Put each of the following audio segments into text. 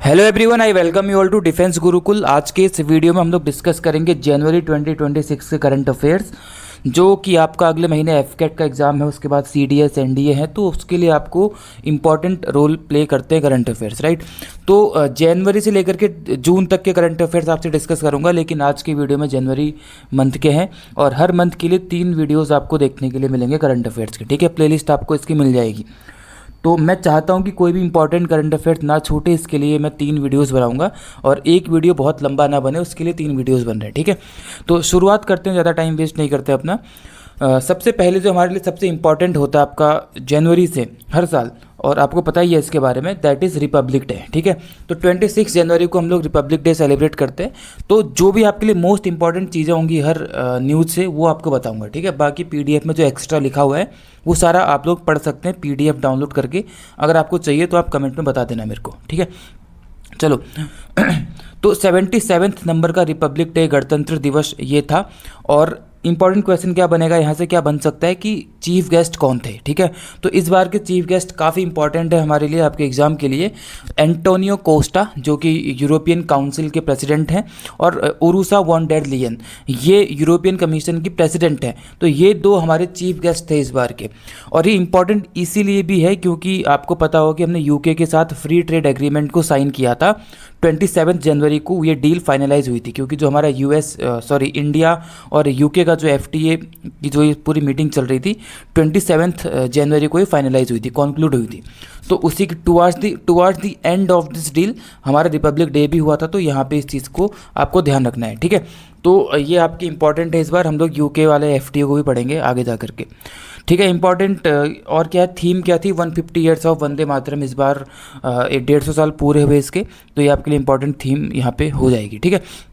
Hello everyone, I welcome you all to defence Gurukul. आज के इस वीडियो में हम लोग डिस्कस करेंगे जनवरी 2026 के करंट अफेयर्स, जो कि आपका अगले महीने एफकेट का एग्ज़ाम है, उसके बाद सीडीएस एनडीए है, तो उसके लिए आपको इंपॉर्टेंट रोल प्ले करते हैं करंट अफेयर्स, राइट। तो जनवरी से लेकर के जून तक के करंट अफेयर्स आपसे डिस्कस करूंगा, लेकिन आज की वीडियो में जनवरी मंथ के हैं और हर मंथ के लिए 3 वीडियोज़ आपको देखने के लिए मिलेंगे करंट अफेयर्स के, ठीक है। प्लेलिस्ट आपको इसकी मिल जाएगी। तो मैं चाहता हूं कि कोई भी इंपॉर्टेंट करंट अफेयर्स ना छूटे, इसके लिए मैं 3 वीडियोस बनाऊंगा और एक वीडियो बहुत लंबा ना बने, उसके लिए 3 वीडियोस बन रहे हैं, ठीक है। तो शुरुआत करते हैं, ज़्यादा टाइम वेस्ट नहीं करते अपना। सबसे पहले जो हमारे लिए सबसे इम्पॉर्टेंट होता है आपका जनवरी से हर साल, और आपको पता ही है इसके बारे में, दैट इज़ रिपब्लिक डे, ठीक है। तो 26 जनवरी को हम लोग रिपब्लिक डे सेलिब्रेट करते हैं। तो जो भी आपके लिए मोस्ट इंपॉर्टेंट चीज़ें होंगी हर न्यूज़ से, वो आपको बताऊंगा, ठीक है। बाकी पीडीएफ में जो एक्स्ट्रा लिखा हुआ है वो सारा आप लोग पढ़ सकते हैं पीडीएफ डाउनलोड करके। अगर आपको चाहिए तो आप कमेंट में बता देना मेरे को, ठीक है। चलो तो 77 नंबर का रिपब्लिक डे, गणतंत्र दिवस ये था। और इंपॉर्टेंट क्वेश्चन क्या बनेगा यहाँ से, क्या बन सकता है कि चीफ गेस्ट कौन थे, ठीक है। तो इस बार के चीफ गेस्ट काफ़ी इंपॉर्टेंट है हमारे लिए, आपके एग्जाम के लिए। एंटोनियो कोस्टा, जो कि यूरोपियन काउंसिल के प्रेसिडेंट हैं, और उर्सुला वॉन डेर लियन, ये यूरोपियन कमीशन की प्रेसिडेंट हैं। तो ये 2 हमारे चीफ गेस्ट थे इस बार के। और ये इंपॉर्टेंट इसीलिए भी है क्योंकि आपको पता होगा कि हमने यूके के साथ फ्री ट्रेड एग्रीमेंट को साइन किया था। 27 जनवरी को ये डील फाइनलाइज हुई थी, क्योंकि जो हमारा इंडिया और यूके का जो एफटीए की जो ये पूरी मीटिंग चल रही थी, 27 जनवरी को ये फाइनलाइज हुई थी, कॉन्क्लूड हुई थी। तो उसी के towards the end of this deal हमारा रिपब्लिक डे भी हुआ था। तो यहाँ पे इस चीज़ को आपको ध्यान रखना है, ठीक है। तो ये आपकी इंपॉर्टेंट है। इस बार हम लोग यूके वाले एफटीए को भी पढ़ेंगे आगे जा करके, ठीक है। इंपॉर्टेंट और क्या है, थीम क्या थी, 150 ईयर्स ऑफ वंदे मातरम। इस बार 150 साल पूरे हुए इसके, तो ये आपके लिए इंपॉर्टेंट थीम यहाँ पे हो जाएगी, ठीक है।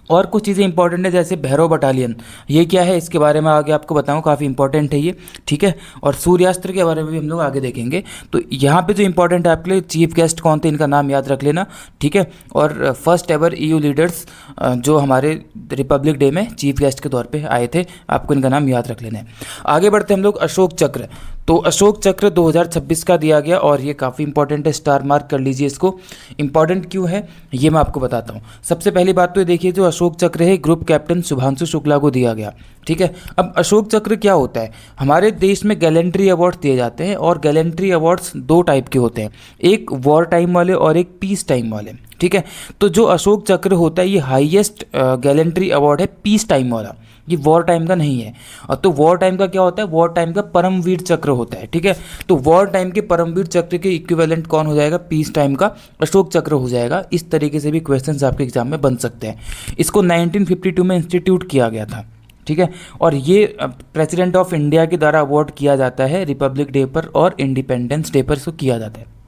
और कुछ चीज़ें इंपॉर्टेंट है, जैसे भैरव बटालियन, ये क्या है इसके बारे में आगे आपको बताऊँ, काफ़ी इंपॉर्टेंट है ये, ठीक है। और सूर्यास्त्र के बारे में भी हम लोग आगे देखेंगे। तो यहाँ पे जो इंपॉर्टेंट है आपके लिए, चीफ गेस्ट कौन थे, इनका नाम याद रख लेना, ठीक है। और फर्स्ट एवर ईयू लीडर्स जो हमारे रिपब्लिक डे में चीफ गेस्ट के तौर पे आए थे, आपको इनका नाम याद रख लेना है। आगे बढ़ते हम लोग, अशोक चक्र। तो अशोक चक्र 2026 का दिया गया और ये काफ़ी इंपॉर्टेंट है, स्टार मार्क कर लीजिए इसको। इंपॉर्टेंट क्यों है ये मैं आपको बताता हूँ। सबसे पहली बात तो ये देखिए, जो अशोक चक्र है ग्रुप कैप्टन शुभांशु शुक्ला को दिया गया, ठीक है। अब अशोक चक्र क्या होता है, हमारे देश में गैलेंट्री अवार्ड दिए जाते हैं, और गैलेंट्री अवार्ड्स 2 टाइप के होते हैं, एक वॉर टाइम वाले और एक पीस टाइम वाले, ठीक है। तो जो अशोक चक्र होता है ये हाईएस्ट गैलेंट्री अवार्ड है पीस टाइम वाला, ये वॉर टाइम का नहीं है। और तो वॉर टाइम का क्या होता है, वॉर टाइम का परमवीर चक्र होता है, ठीक है। तो वॉर टाइम के परमवीर चक्र के इक्विवेलेंट कौन हो जाएगा, पीस टाइम का अशोक चक्र हो जाएगा। इस तरीके से भी क्वेश्चंस आपके एग्जाम में बन सकते हैं। इसको 1952 में इंस्टीट्यूट किया गया था, ठीक है। और ये प्रेसिडेंट ऑफ इंडिया के द्वारा अवार्ड किया जाता है रिपब्लिक डे पर और इंडिपेंडेंस डे पर इसको किया जाता है।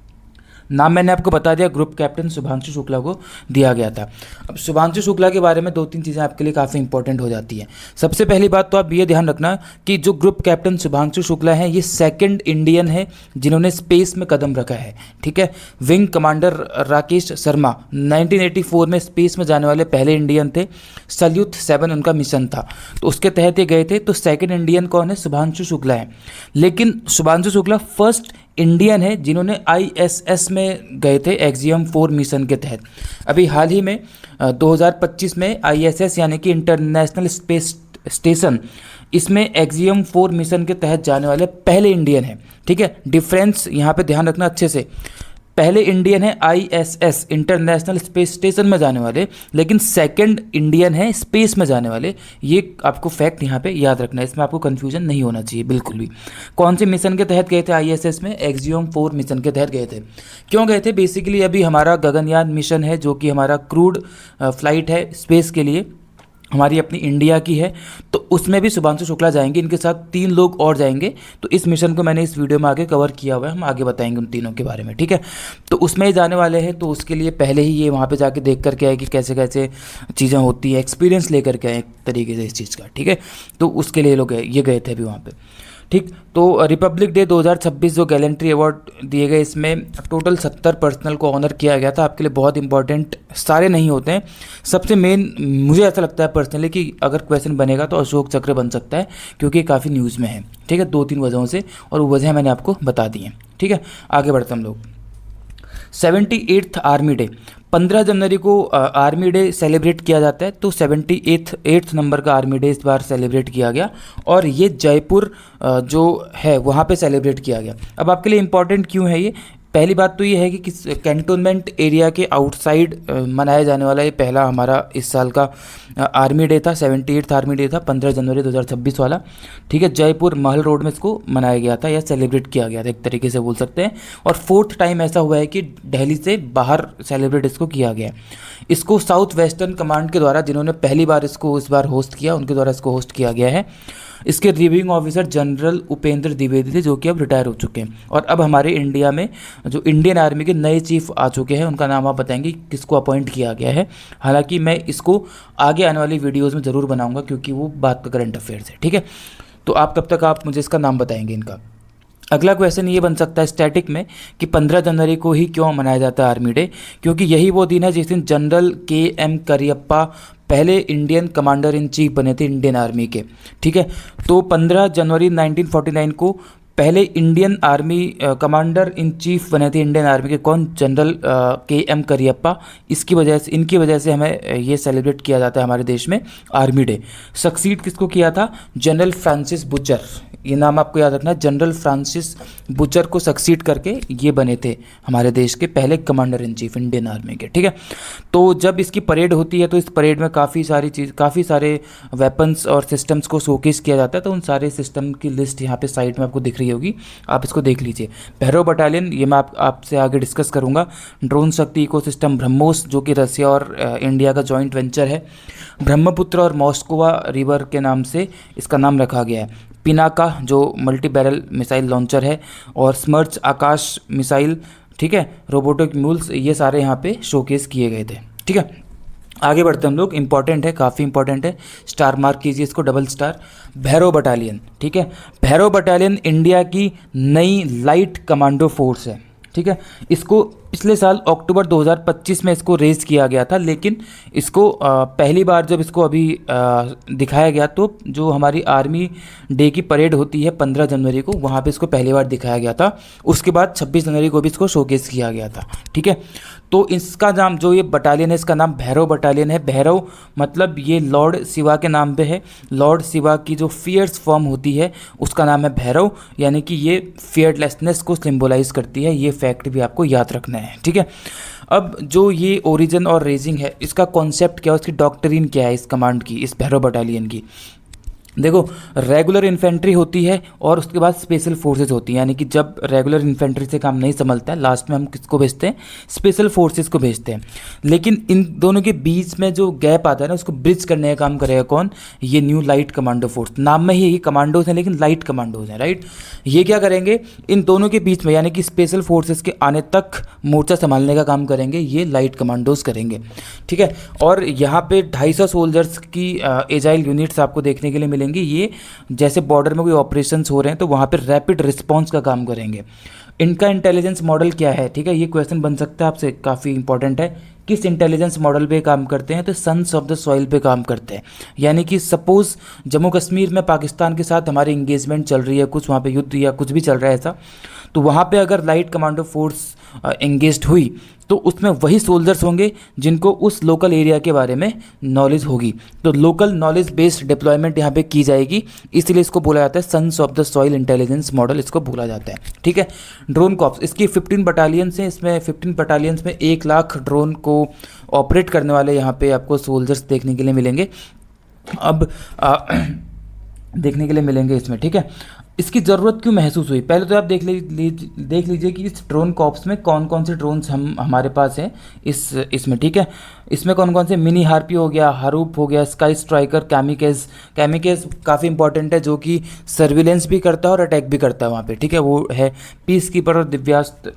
नाम मैंने आपको बता दिया, ग्रुप कैप्टन शुभांशु शुक्ला को दिया गया था। अब शुभांशु शुक्ला के बारे में 2-3 चीज़ें आपके लिए काफ़ी इंपॉर्टेंट हो जाती हैं। सबसे पहली बात तो आप ये ध्यान रखना कि जो ग्रुप कैप्टन शुभांशु शुक्ला हैं, ये 2nd इंडियन है जिन्होंने स्पेस में कदम रखा है, ठीक है। विंग कमांडर राकेश शर्मा 1984 में स्पेस में जाने वाले पहले इंडियन थे। सल्यूट 7 उनका मिशन था, तो उसके तहत ये गए थे। तो 2nd इंडियन कौन है, शुभांशु शुक्ला है। लेकिन शुभांशु शुक्ला फर्स्ट इंडियन है जिन्होंने आईएसएस में गए थे एक्सियम 4 मिशन के तहत। अभी हाल ही में 2025 में आईएसएस यानी कि इंटरनेशनल स्पेस स्टेशन, इसमें एक्सियम 4 मिशन के तहत जाने वाले पहले इंडियन है, ठीक है। डिफरेंस यहाँ पे ध्यान रखना अच्छे से, पहले इंडियन है आईएसएस इंटरनेशनल स्पेस स्टेशन में जाने वाले, लेकिन 2nd इंडियन है स्पेस में जाने वाले। ये आपको फैक्ट यहाँ पे याद रखना है, इसमें आपको कंफ्यूजन नहीं होना चाहिए बिल्कुल भी। कौन से मिशन के तहत गए थे आईएसएस में, एक्सियम 4 मिशन के तहत गए थे। क्यों गए थे, बेसिकली अभी हमारा गगनयान मिशन है, जो कि हमारा क्रूड फ्लाइट है स्पेस के लिए, हमारी अपनी इंडिया की है। तो उसमें भी शुभांशु शुक्ला जाएंगे, इनके साथ 3 लोग और जाएंगे। तो इस मिशन को मैंने इस वीडियो में आगे कवर किया हुआ है, हम आगे बताएंगे उन तीनों के बारे में, ठीक है। तो उसमें ही जाने वाले हैं, तो उसके लिए पहले ही ये वहाँ पे जाके देख करके आए कि कैसे कैसे चीज़ें होती है, एक्सपीरियंस लेकर के आए एक तरीके से इस चीज़ का, ठीक है। तो उसके लिए लोग ये गए थे अभी वहाँ पर, ठीक। तो रिपब्लिक डे 2026 जो गैलेंट्री अवार्ड दिए गए, इसमें टोटल 70 पर्सनल को ऑनर किया गया था। आपके लिए बहुत इंपॉर्टेंट, सारे नहीं होते हैं। सबसे मेन मुझे ऐसा लगता है पर्सनली कि अगर क्वेश्चन बनेगा तो अशोक चक्र बन सकता है, क्योंकि काफ़ी न्यूज़ में है, ठीक है। 2-3 वजहों से, और वो वजह मैंने आपको बता दी हैं, ठीक है। आगे बढ़ते हम लोग। 78th आर्मी डे, 15 जनवरी को आर्मी डे सेलिब्रेट किया जाता है, तो 78th नंबर का आर्मी डे इस बार सेलिब्रेट किया गया और ये जयपुर जो है वहाँ पे सेलिब्रेट किया गया। अब आपके लिए इम्पॉर्टेंट क्यों है ये? पहली बात तो ये है कि किस कैंटोनमेंट एरिया के आउटसाइड मनाया जाने वाला ये पहला हमारा इस साल का आर्मी डे था, 78th आर्मी डे था, 15 जनवरी 2026 वाला। ठीक है, जयपुर महल रोड में इसको मनाया गया था या सेलिब्रेट किया गया था, एक तरीके से बोल सकते हैं। और 4th टाइम ऐसा हुआ है कि दिल्ली से बाहर सेलिब्रेट इसको किया गया है। इसको साउथ वेस्टर्न कमांड के द्वारा, जिन्होंने पहली बार इसको इस बार होस्ट किया, उनके द्वारा इसको होस्ट किया गया है। इसके reviewing officer general Upendra Dwivedi थे, जो कि अब रिटायर हो चुके हैं। और अब हमारे इंडिया में जो इंडियन आर्मी के नए चीफ आ चुके हैं, उनका नाम आप बताएंगे किसको अपॉइंट किया गया है। हालांकि मैं इसको आगे आने वाली वीडियोज़ में ज़रूर बनाऊंगा, क्योंकि वो बात का करंट अफेयर्स है। ठीक है, तो आप तब तक आप मुझे इसका नाम बताएंगे इनका। अगला क्वेश्चन ये बन सकता है स्टैटिक में कि 15 जनवरी को ही क्यों मनाया जाता है आर्मी डे? क्योंकि यही वो दिन है जिस दिन जनरल KM करियप्पा पहले इंडियन कमांडर इन चीफ बने थे इंडियन आर्मी के। ठीक है, तो 15 जनवरी 1949 को पहले Indian army commander in chief बने थे इंडियन आर्मी के, कौन? General KM Cariappa. इनकी वजह से हमें ये सेलिब्रेट किया जाता है हमारे देश में आर्मी डे। सक्सीड किसको किया था? जनरल फ्रांसिस बुचर, ये नाम आपको याद रखना है। जनरल फ्रांसिस बुचर को सक्सीड करके ये बने थे हमारे देश के पहले commander in chief Indian army के। ठीक है, तो जब इसकी परेड होती है तो इस परेड में काफ़ी सारे वेपन्स और सिस्टम्स को शोकेस किया जाता है। तो उन सारे सिस्टम की लिस्ट यहाँ पे साइड में आपको दिख रही होगी, आप इसको देख लीजिए। भैरव बटालियन, ये मैं आपसे आगे डिस्कस करूँगा। ड्रोन शक्ति इकोसिस्टम ब्रह्मोस, जो कि रसिया और इंडिया का जॉइंट वेंचर है। ब्रह्मपुत्र और मॉस्कोवा रिवर के नाम से इसका नाम रखा गया है। पिनाका, जो मल्टी बैरल मिसाइल लॉन्चर है, और स्मर्च आकाश मिसाइल। ठीक है, रोबोटिक म्यूल्स, ये सारे यहाँ पे शोकेस किए गए थे। ठीक है, आगे बढ़ते हम लोग। इंपॉर्टेंट है, काफ़ी इंपॉर्टेंट है, स्टार मार्क कीजिए इसको, डबल स्टार। भैरव बटालियन, ठीक है, भैरव बटालियन इंडिया की नई लाइट कमांडो फोर्स है। ठीक है, इसको पिछले साल अक्टूबर 2025 में इसको रेज किया गया था, लेकिन इसको पहली बार जब इसको अभी दिखाया गया, तो जो हमारी आर्मी डे की परेड होती है 15 जनवरी को, वहाँ पे इसको पहली बार दिखाया गया था। उसके बाद 26 जनवरी को भी इसको शोकेस किया गया था। ठीक है, तो इसका नाम, जो ये बटालियन है, इसका नाम भैरव बटालियन है। भैरव मतलब ये लॉर्ड शिवा के नाम पे है। लॉर्ड शिवा की जो फियर्स फॉर्म होती है उसका नाम है भैरव, यानी कि ये फियरलेसनेस को सिंबलाइज करती है। ये फैक्ट भी आपको याद रखना है। ठीक है, अब जो ये ओरिजिन और रेजिंग है, इसका कॉन्सेप्ट क्या है, उसकी डॉक्ट्रिन क्या है इस कमांड की, इस भैरव बटालियन की? देखो, रेगुलर इन्फेंट्री होती है और उसके बाद स्पेशल फोर्सेस होती हैं। यानी कि जब रेगुलर इन्फेंट्री से काम नहीं संभलता है, लास्ट में हम किसको भेजते हैं? स्पेशल फोर्सेस को भेजते हैं। लेकिन इन दोनों के बीच में जो गैप आता है ना, उसको ब्रिज करने का काम करेगा कौन? ये न्यू लाइट कमांडो फोर्स। नाम में ही कमांडोज हैं, लेकिन लाइट कमांडोज हैं, राइट। ये क्या करेंगे? इन दोनों के बीच में, यानी कि स्पेशल फोर्सेस के आने तक मोर्चा संभालने का काम करेंगे ये लाइट कमांडोज करेंगे। ठीक है, और यहाँ पे 250 सोल्जर्स की एजाइल यूनिट्स आपको देखने के लिए मिलेंगे। ये जैसे बॉर्डर में कोई ऑपरेशंस हो रहे हैं तो वहाँ पे रैपिड रिस्पांस का काम करेंगे। इनका इंटेलिजेंस मॉडल क्या है? ठीक है, ये क्वेश्चन बन सकता है आपसे, काफ़ी इंपॉर्टेंट है। किस इंटेलिजेंस मॉडल पे काम करते हैं? तो सन्स ऑफ द सॉइल पे काम करते हैं। यानी कि सपोज जम्मू कश्मीर में पाकिस्तान के साथ हमारी इंगेजमेंट चल रही है, कुछ वहाँ पे युद्ध या कुछ भी चल रहा है ऐसा, तो वहाँ पे अगर लाइट कमांडो फोर्स एंगेज्ड हुई तो उसमें वही सोल्जर्स होंगे जिनको उस लोकल एरिया के बारे में नॉलेज होगी। तो लोकल नॉलेज बेस्ड डिप्लॉयमेंट यहाँ पे की जाएगी, इसलिए इसको बोला जाता है sons of the soil intelligence model, इसको बोला जाता है। ठीक है, ड्रोन कॉप्स, इसकी 15 बटालियंस हैं। इसमें 15 बटालियंस में 1 लाख ड्रोन को ऑपरेट करने वाले यहाँ पे आपको सोल्जर्स देखने के लिए मिलेंगे। अब देखने के लिए मिलेंगे इसमें। ठीक है, इसकी ज़रूरत क्यों महसूस हुई? पहले तो आप देख लीजिए कि इस ड्रोन कॉप्स में कौन कौन से ड्रोन्स हमारे पास हैं इसमें। ठीक है, इसमें कौन कौन से? मिनी हार्पी हो गया, हारूप हो गया, स्काई स्ट्राइकर, कैमिकेज काफ़ी इंपॉर्टेंट है, जो कि सर्विलेंस भी करता है और अटैक भी करता है वहाँ पे। ठीक है, वो है पीस कीपर और दिव्यास्त्र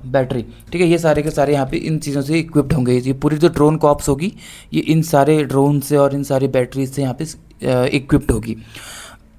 बैटरी। ठीक है, ये सारे के सारे यहाँ पे इन चीज़ों से इक्विप्ड होंगे। ये पूरी जो ड्रोन कॉप्स होगी ये इन सारे ड्रोन से और इन सारी बैटरीज से यहाँ पे इक्विप्ड होगी।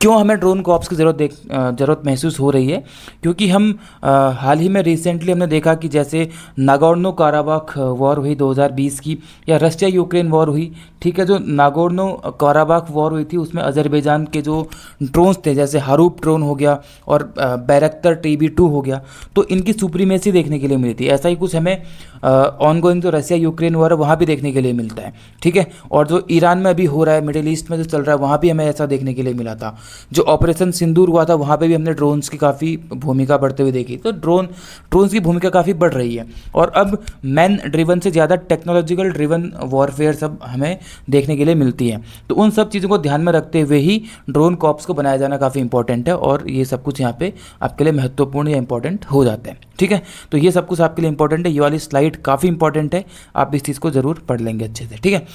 क्यों हमें ड्रोन कॉप्स की ज़रूरत महसूस हो रही है? क्योंकि हम हाल ही में रिसेंटली हमने देखा कि जैसे नागोर्नो काराबाख वॉर हुई 2020 की, या रशिया यूक्रेन वॉर हुई, ठीक है। जो नागोर्नो काराबाख वॉर हुई थी उसमें अजरबैजान के जो ड्रोन्स थे, जैसे हारूप ड्रोन हो गया और बैरक्तर TB2 हो गया, तो इनकी सुप्रीमेसी देखने के लिए मिली थी। ऐसा ही कुछ हमें ऑनगोइंग जो रशिया यूक्रेन वॉर है वहाँ भी देखने के लिए मिलता है, ठीक है। और जो ईरान में अभी हो रहा है, मिडिल ईस्ट में जो चल रहा है, वहाँ भी हमें ऐसा देखने के लिए मिला था। जो ऑपरेशन सिंदूर हुआ था वहाँ पे भी हमने ड्रोन्स की काफ़ी भूमिका बढ़ते हुए देखी। तो ड्रोन्स की भूमिका काफ़ी बढ़ रही है, और अब मैन ड्रिवन से ज़्यादा टेक्नोलॉजिकल ड्रिवन वॉरफेयर सब हमें देखने के लिए मिलती है। तो उन सब चीज़ों को ध्यान में रखते हुए ही ड्रोन कॉप्स को बनाया जाना काफ़ी इंपॉर्टेंट है, और ये सब कुछ यहाँ पे आपके लिए महत्वपूर्ण या इंपॉर्टेंट हो जाते हैं, ठीक है। तो ये सब कुछ आपके लिए इंपॉर्टेंट है, ये वाली स्लाइड काफ़ी इंपॉर्टेंट है, आप इस चीज़ को ज़रूर पढ़ लेंगे अच्छे से, ठीक है।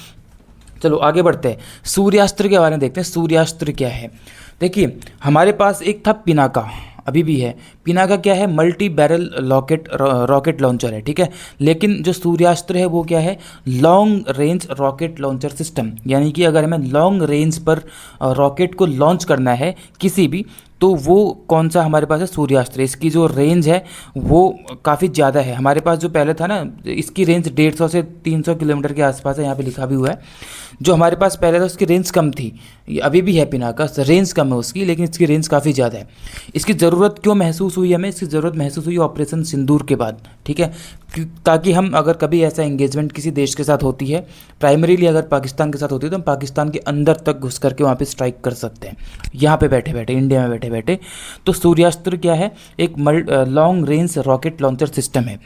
चलो आगे बढ़ते हैं, सूर्यास्त्र के बारे में देखते हैं। सूर्यास्त्र क्या है? देखिए, हमारे पास एक था पिनाका, अभी भी है। पिनाका क्या है? मल्टी बैरल रॉकेट लॉन्चर है, ठीक है। लेकिन जो सूर्यास्त्र है वो क्या है? Long range rocket launcher system, यानी कि अगर हमें लॉन्ग रेंज पर रॉकेट को लॉन्च करना है किसी भी, तो वो कौन सा हमारे पास है? सूर्यास्त्र। इसकी जो रेंज है वो काफ़ी ज़्यादा है। हमारे पास जो पहले था ना, इसकी रेंज 150 से 300 किलोमीटर के आसपास है, यहाँ पे लिखा भी हुआ है। जो हमारे पास पहले था उसकी रेंज कम थी, ये अभी भी है पिनाका, रेंज कम है उसकी, लेकिन इसकी रेंज काफ़ी ज़्यादा है। इसकी ज़रूरत क्यों महसूस हुई हमें? इसकी ज़रूरत महसूस हुई ऑपरेशन सिंदूर के बाद, ठीक है। ताकि हम अगर कभी ऐसा एंगेजमेंट किसी देश के साथ होती है, प्राइमरीली अगर पाकिस्तान के साथ होती है, तो हम पाकिस्तान के अंदर तक घुस करके वहाँ पे स्ट्राइक कर सकते हैं, यहाँ पे बैठे बैठे, इंडिया में बैठे बैठे। तो सूर्यास्त्र क्या है? एक long range rocket launcher system है।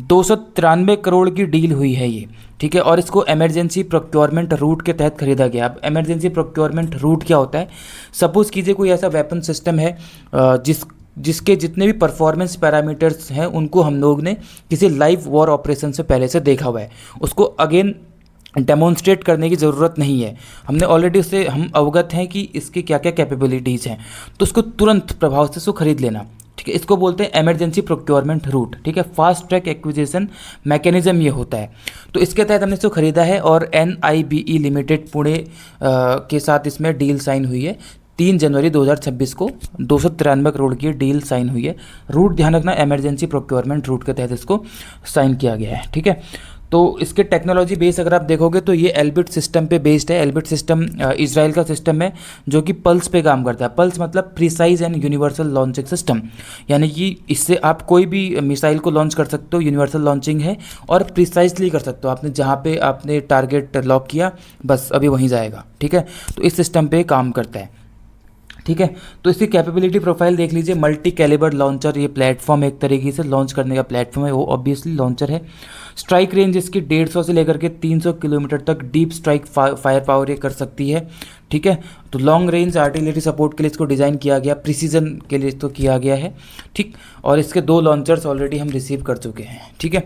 293 करोड़ की डील हुई है ये, ठीक है। और इसको इमरजेंसी प्रोक्योरमेंट रूट के तहत खरीदा गया। अब इमरजेंसी प्रोक्योरमेंट रूट क्या होता है? सपोज़ कीजिए कोई ऐसा वेपन सिस्टम है जिसके जितने भी परफॉर्मेंस पैरामीटर्स हैं उनको हम लोग ने किसी लाइव वॉर ऑपरेशन से पहले से देखा हुआ है, उसको अगेन डेमोन्स्ट्रेट करने की ज़रूरत नहीं है, हमने ऑलरेडी उससे हम अवगत हैं कि इसकी क्या क्या कैपेबिलिटीज़ हैं, तो उसको तुरंत प्रभाव से उसको खरीद लेना, ठीक है। इसको बोलते हैं इमरजेंसी प्रोक्योरमेंट रूट, ठीक है। फास्ट ट्रैक एक्विजिशन मैकेनिज्म ये होता है। तो इसके तहत हमने इसको खरीदा है, और NIBE लिमिटेड पुणे के साथ इसमें डील साइन हुई है। 3 जनवरी 2026 को 293 करोड़ की डील साइन हुई है। रूट ध्यान रखना, इमरजेंसी प्रोक्योरमेंट रूट के तहत इसको साइन किया गया है, ठीक है। तो इसके टेक्नोलॉजी बेस अगर आप देखोगे तो ये एल्बिट सिस्टम पे बेस्ड है। एल्बिट सिस्टम इजराइल का सिस्टम है जो कि पल्स पे काम करता है। पल्स मतलब precise and universal launching system, यानी कि इससे आप कोई भी मिसाइल को लॉन्च कर सकते हो, यूनिवर्सल लॉन्चिंग है, और प्रिसाइजली कर सकते हो। आपने जहाँ पे आपने टारगेट लॉक किया बस अभी वहीं जाएगा, ठीक है। तो इस सिस्टम पे काम करता है, ठीक है। तो इसकी कैपेबिलिटी प्रोफाइल देख लीजिए। मल्टी कैलिबर लॉन्चर, ये प्लेटफॉर्म एक तरीके से लॉन्च करने का प्लेटफॉर्म है, वो ऑब्वियसली लॉन्चर है। स्ट्राइक रेंज इसकी 150 से लेकर के 300 किलोमीटर तक डीप स्ट्राइक फायर पावर ये कर सकती है, ठीक है। तो लॉन्ग रेंज आर्टिलरी सपोर्ट के लिए इसको डिज़ाइन किया गया, प्रिसीजन के लिए इसको किया गया है, ठीक। और इसके 2 लॉन्चर्स ऑलरेडी हम रिसीव कर चुके हैं, ठीक है।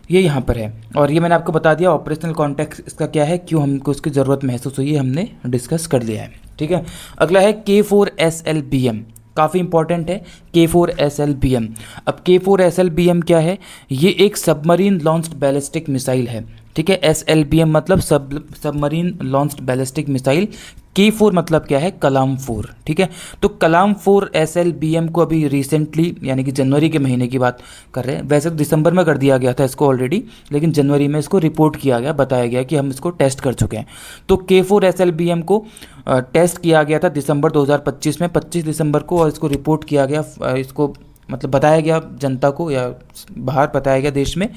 ये यहाँ पर है, और ये मैंने आपको बता दिया ऑपरेशनल कॉन्टेक्स्ट इसका क्या है, क्यों हमको इसकी ज़रूरत महसूस हुई है, हमने डिस्कस कर लिया है, ठीक है। अगला है K4SLBM, काफ़ी इंपॉर्टेंट है K4SLBM। अब K4SLBM क्या है? ये एक सबमरीन लॉन्च्ड बैलिस्टिक मिसाइल है, ठीक है। SLBM मतलब submarine launched ballistic missile. K4 मतलब क्या है? कलाम 4, ठीक है। तो कलाम 4 SLBM को अभी रिसेंटली, यानी कि जनवरी के महीने की बात कर रहे हैं, वैसे तो दिसंबर में कर दिया गया था इसको ऑलरेडी, लेकिन जनवरी में इसको रिपोर्ट किया गया, बताया गया कि हम इसको टेस्ट कर चुके हैं। तो K4 SLBM को टेस्ट किया गया था दिसंबर 2025 में, 25 दिसंबर को, और इसको रिपोर्ट किया गया, इसको मतलब बताया गया जनता को या बाहर बताया गया देश में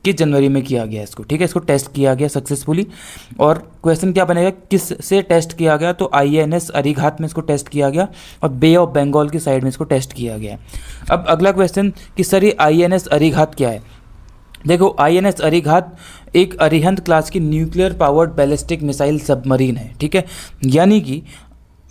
कि जनवरी में किया गया इसको, ठीक है। इसको टेस्ट किया गया सक्सेसफुली। और क्वेश्चन क्या बनेगा, किस से टेस्ट किया गया? तो INS अरीघात में इसको टेस्ट किया गया, और बे ऑफ बंगाल की साइड में इसको टेस्ट किया गया। अब अगला क्वेश्चन कि सर ये INS अरीघात क्या है? देखो, INS अरीघात एक अरिहंत क्लास की nuclear powered ballistic missile submarine है, ठीक है। यानी कि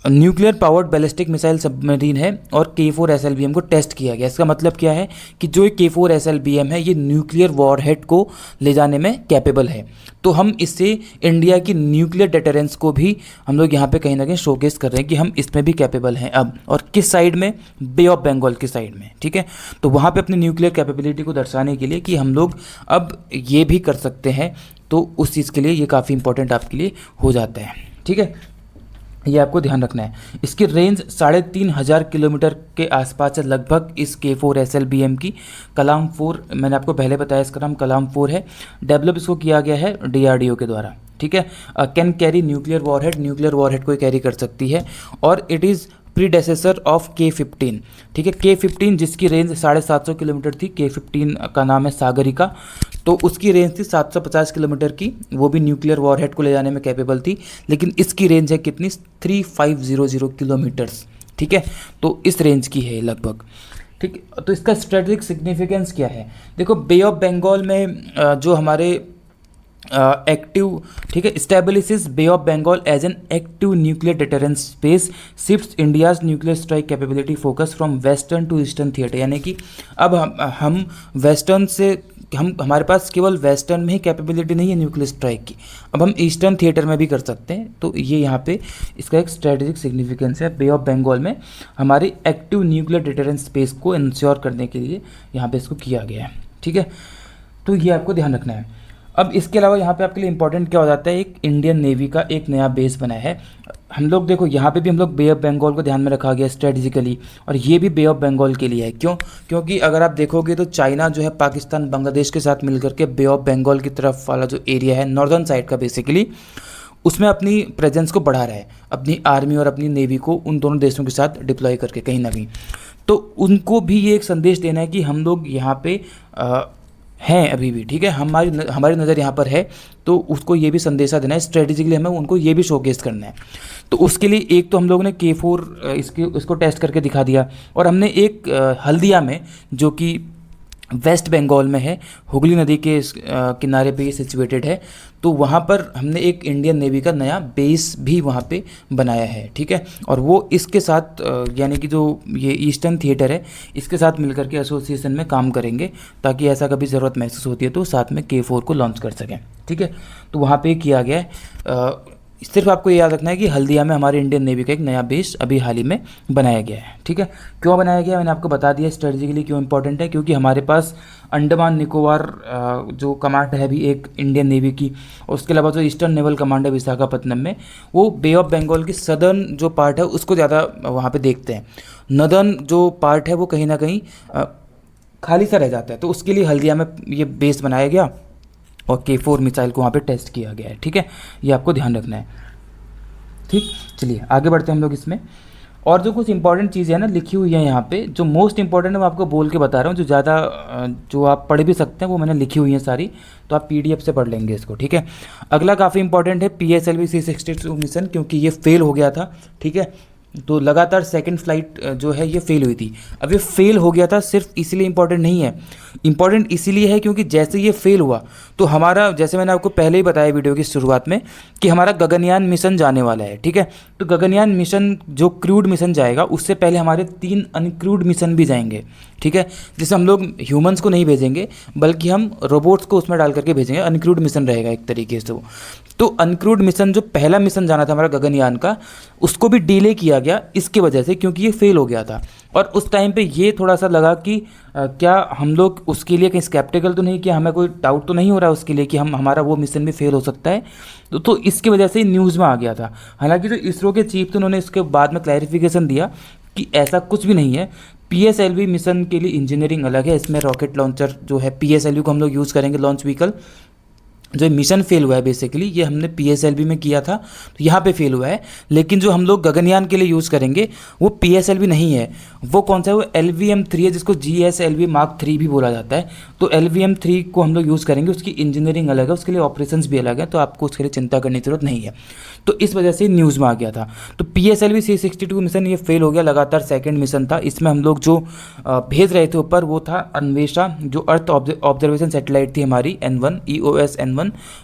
nuclear powered ballistic missile submarine है, और K4SLBM को टेस्ट किया गया। इसका मतलब क्या है कि जो K4SLBM है ये न्यूक्लियर वॉरहेड को ले जाने में कैपेबल है। तो हम इससे इंडिया की न्यूक्लियर डेटरेंस को भी हम लोग यहाँ पे कहीं ना कहीं शोकेस कर रहे हैं कि हम इसमें भी कैपेबल हैं अब। और किस साइड में? बे ऑफ बंगाल की साइड में, ठीक है। तो वहाँ पे अपनी न्यूक्लियर कैपेबिलिटी को दर्शाने के लिए कि हम लोग अब ये भी कर सकते हैं, तो उस चीज़ के लिए ये काफ़ी इंपॉर्टेंट आपके लिए हो जाता है, ठीक है। ये आपको ध्यान रखना है। इसकी रेंज 3500 किलोमीटर के आसपास है लगभग इस K4SLBM की। कलाम 4 मैंने आपको पहले बताया, इसका नाम कलाम 4 है। डेवलप इसको किया गया है DRDO के द्वारा, ठीक है। कैन कैरी न्यूक्लियर वॉरहेड को कैरी कर सकती है। और it is predecessor of K15, ठीक है। K15 जिसकी रेंज 750 किलोमीटर थी, K15 का नाम है सागरिका, तो उसकी रेंज थी 750 किलोमीटर की, वो भी न्यूक्लियर वॉरहेड को ले जाने में कैपेबल थी। लेकिन इसकी रेंज है कितनी, 3500 किलोमीटर्स, ठीक है। तो इस रेंज की है लगभग, ठीक है। तो इसका स्ट्रेटेजिक सिग्निफिकेंस क्या है, देखो बे ऑफ बंगाल में जो हमारे एक्टिव, ठीक है, establishes Bay of Bengal as an active nuclear deterrence space, shifts India's nuclear strike capability focus from western to eastern theatre. यानी कि अब हम वेस्टर्न से हमारे पास केवल वेस्टर्न में ही कैपेबिलिटी नहीं है न्यूक्लियर स्ट्राइक की, अब हम ईस्टर्न थिएटर में भी कर सकते हैं। तो ये यहाँ पे इसका एक स्ट्रेटेजिक सिग्निफिकेंस है। बे ऑफ बंगाल में हमारी एक्टिव न्यूक्लियर डिटरेंस स्पेस को इंश्योर करने के लिए यहाँ पे इसको किया गया है, ठीक है। तो ये आपको ध्यान रखना है। अब इसके अलावा यहाँ पे आपके लिए इंपॉर्टेंट क्या हो जाता है, एक इंडियन नेवी का एक नया बेस बना है। हम लोग देखो यहाँ पे भी हम लोग बे ऑफ बंगाल को ध्यान में रखा गया स्ट्रेटेजिकली, और ये भी बे ऑफ बंगाल के लिए है। क्यों? क्योंकि अगर आप देखोगे तो चाइना जो है पाकिस्तान बांग्लादेश के साथ मिलकर के बे ऑफ बंगाल की तरफ वाला जो एरिया है नॉर्दर्न साइड का बेसिकली, उसमें अपनी प्रेजेंस को बढ़ा रहा है, अपनी आर्मी और अपनी नेवी को उन दोनों देशों के साथ डिप्लॉय करके कहीं ना कहीं। तो उनको भी ये एक संदेश देना है कि हम लोग यहाँ पे हैं अभी भी, ठीक है, हमारी नज़र यहाँ पर है। तो उसको ये भी संदेशा देना है, स्ट्रेटेजिकली हमें उनको ये भी शोकेस करना है। तो उसके लिए एक तो हम लोगों ने K4 इसको टेस्ट करके दिखा दिया, और हमने एक हल्दिया में जो कि वेस्ट बंगाल में है, हुगली नदी के किनारे पे ये सिचुएटेड है, तो वहाँ पर हमने एक इंडियन नेवी का नया बेस भी वहाँ पे बनाया है, ठीक है। और वो इसके साथ यानी कि जो ये ईस्टर्न थिएटर है इसके साथ मिलकर के एसोसिएशन में काम करेंगे, ताकि ऐसा कभी ज़रूरत महसूस होती है तो साथ में K4 को लॉन्च कर सकें, ठीक है। तो वहाँ पे किया गया है। सिर्फ आपको ये याद रखना है कि हल्दिया में हमारे इंडियन नेवी का एक नया बेस अभी हाल ही में बनाया गया है, ठीक है। क्यों बनाया गया मैंने आपको बता दिया, स्ट्रेटेजिकली क्यों इंपॉर्टेंट है, क्योंकि हमारे पास अंडमान निकोबार जो कमांड है अभी एक इंडियन नेवी की, और उसके अलावा जो ईस्टर्न नेवल कमांड है विशाखापत्तनम में, वो बे ऑफ बंगाल की सदर्न जो पार्ट है उसको ज़्यादा वहाँ पर देखते हैं। नदर्न जो पार्ट है वो कहीं ना कहीं खाली सा रह जाता है। तो उसके लिए हल्दिया में ये बेस बनाया गया और K4 मिसाइल को वहाँ पे टेस्ट किया गया है, ठीक है। ये आपको ध्यान रखना है, ठीक। चलिए आगे बढ़ते हैं हम लोग इसमें। और जो कुछ इंपॉर्टेंट चीज़ें हैं ना लिखी हुई है यहाँ पे, जो मोस्ट इंपॉर्टेंट है मैं आपको बोल के बता रहा हूँ, जो ज़्यादा जो आप पढ़ भी सकते हैं वो मैंने लिखी हुई है सारी, तो आप PDF से पढ़ लेंगे इसको, ठीक है। अगला काफ़ी इंपॉर्टेंट है PSLV C62 मिशन, क्योंकि ये फेल हो गया था, ठीक है। तो लगातार सेकंड फ्लाइट जो है ये फेल हुई थी। अब ये फेल हो गया था सिर्फ इसलिए इंपॉर्टेंट नहीं है, इंपॉर्टेंट इसीलिए है क्योंकि जैसे ये फेल हुआ तो हमारा, जैसे मैंने आपको पहले ही बताया वीडियो की शुरुआत में, कि हमारा गगनयान मिशन जाने वाला है, ठीक है। तो गगनयान मिशन जो क्रूड मिशन जाएगा उससे पहले हमारे 3 अनक्रूड मिशन भी जाएंगे, ठीक है। जिससे हम लोग ह्यूमंस को नहीं भेजेंगे बल्कि हम रोबोट्स को उसमें डाल करके भेजेंगे, अनक्रूड मिशन रहेगा एक तरीके से वो। तो अनक्रूड मिशन जो पहला मिशन जाना था हमारा गगनयान का, उसको भी डिले किया गया इसकी वजह से, क्योंकि ये फेल हो गया था। और उस टाइम पे ये थोड़ा सा लगा कि क्या हम लोग उसके लिए कहीं स्केप्टिकल तो नहीं, किया हमें कोई डाउट तो नहीं हो रहा उसके लिए कि हमारा वो मिशन भी फेल हो सकता है। तो इसकी वजह से न्यूज़ में आ गया था। हालांकि जो इसरो के चीफ थे उन्होंने इसके बाद में क्लैरिफिकेशन दिया कि ऐसा कुछ भी नहीं है। PSLV मिशन के लिए इंजीनियरिंग अलग है, इसमें रॉकेट लॉन्चर जो है PSLV को हम लोग यूज़ करेंगे, लॉन्च व्हीकल। जो मिशन फेल हुआ है बेसिकली ये हमने PSLV में किया था, तो यहाँ पे फेल हुआ है। लेकिन जो हम लोग गगनयान के लिए यूज़ करेंगे वो PSLV नहीं है, वो कौन सा है, वो LVM-3 है, जिसको GSLV Mark 3 भी बोला जाता है। तो LVM-3 को हम लोग यूज़ करेंगे, उसकी इंजीनियरिंग अलग है, उसके लिए ऑपरेशंस भी अलग है, तो आपको उसके लिए चिंता करने की जरूरत नहीं है। तो इस वजह से न्यूज़ में आ गया था। तो PSLV C62 मिशन ये फेल हो गया, लगातार सेकेंड मिशन था। इसमें हम लोग जो भेज रहे थे ऊपर वो था अन्वेषा, जो अर्थ ऑब्जर्वेशन सैटेलाइट थी हमारी N1 EOS N1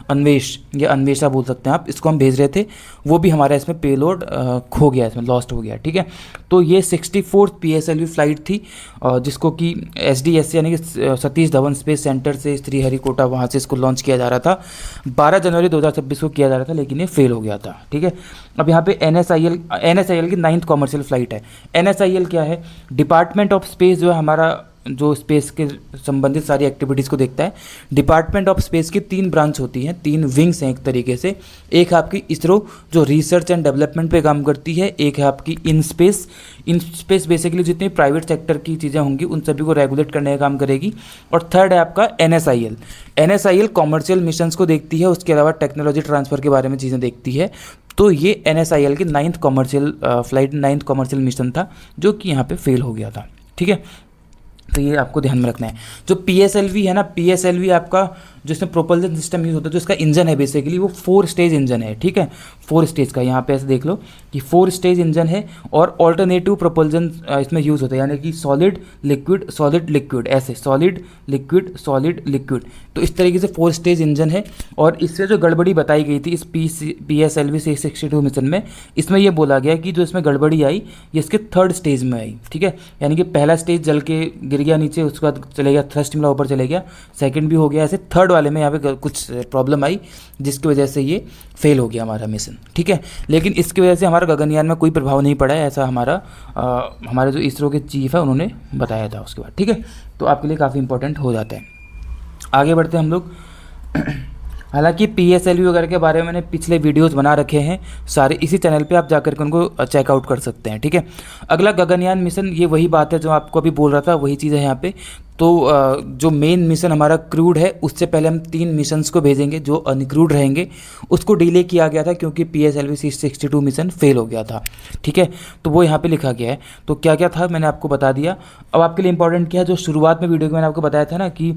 अन्वेष, या अन्वेषा बोल सकते हैं आप, इसको हम भेज रहे थे। वो भी हमारा इसमें पेलोड खो गया, इसमें लॉस्ट हो गया, ठीक है। तो ये 64th PSLV फ्लाइट थी, जिसको कि SDSC यानी कि सतीश धवन स्पेस सेंटर से श्रीहरिकोटा वहाँ से इसको लॉन्च किया जा रहा था। 12 जनवरी 2026 को किया जा रहा था, लेकिन ये फेल हो गया था, ठीक है। अब यहाँ पे NSIL की 9th कॉमर्शियल फ्लाइट है। NSIL क्या है, डिपार्टमेंट ऑफ स्पेस जो है हमारा जो स्पेस के संबंधित सारी एक्टिविटीज़ को देखता है। डिपार्टमेंट ऑफ स्पेस की 3 ब्रांच होती हैं, 3 विंग्स हैं एक तरीके से। एक है आपकी इसरो जो रिसर्च एंड डेवलपमेंट पे काम करती है, एक है आपकी इन स्पेस बेसिकली जितनी प्राइवेट सेक्टर की चीज़ें होंगी उन सभी को रेगुलेट करने का काम करेगी। और थर्ड है आपका NSIL कॉमर्शियल मिशंस को देखती है, उसके अलावा टेक्नोलॉजी ट्रांसफ़र के बारे में चीज़ें देखती है। तो ये NSIL की 9th कॉमर्शियल मिशन था जो कि यहाँ पे फेल हो गया था। ठीक है, तो ये आपको ध्यान में रखना है। जो PSLV है ना, PSLV आपका जो इसमें प्रोपल्शन सिस्टम यूज़ होता है, जो इसका इंजन है बेसिकली वो 4 स्टेज इंजन है। ठीक है, 4 स्टेज का, यहाँ पे ऐसे देख लो कि 4 स्टेज इंजन है और ऑल्टरनेटिव प्रोपल्शन इसमें यूज़ होता है, यानी कि सॉलिड लिक्विड ऐसे सॉलिड लिक्विड। तो इस तरीके से 4 स्टेज इंजन है। और इससे जो गड़बड़ी बताई गई थी इस PSLV 662 मिशन में, इसमें यह बोला गया कि जो इसमें गड़बड़ी आई ये इसके 3rd स्टेज में आई। ठीक है, यानी कि पहला स्टेज जल के गिर गया नीचे, उसके बाद चले गया थ्रस्ट मिला ऊपर चले गया, सेकंड भी हो गया, ऐसे थर्ड वाले में यहाँ पे कुछ प्रॉब्लम आई जिसकी वजह से ये फेल हो गया हमारा मिशन। ठीक है, लेकिन इसकी वजह से हमारा गगनयान में कोई प्रभाव नहीं पड़ा है, ऐसा हमारे जो इसरो के चीफ है उन्होंने बताया था उसके बाद। ठीक है, तो आपके लिए काफ़ी इंपॉर्टेंट हो जाता है। आगे बढ़ते हैं हम लोग। हालांकि PSLV वगैरह के बारे में मैंने पिछले वीडियोस बना रखे हैं सारे, इसी चैनल पे आप जाकर के उनको चेकआउट कर सकते हैं। ठीक है, अगला गगनयान मिशन, ये वही बात है जो आपको अभी बोल रहा था, वही चीज़ है यहाँ पे। तो जो मेन मिशन हमारा क्रूड है उससे पहले हम 3 मिशंस को भेजेंगे, जो अनक्रूड रहेंगे उसको डिले किया गया था क्योंकि PSLV 662 मिशन फेल हो गया था। ठीक है, तो वो यहाँ पे लिखा गया है। तो क्या क्या था मैंने आपको बता दिया। अब आपके लिए इंपॉर्टेंट क्या है, जो शुरुआत में वीडियो में मैंने आपको बताया था ना कि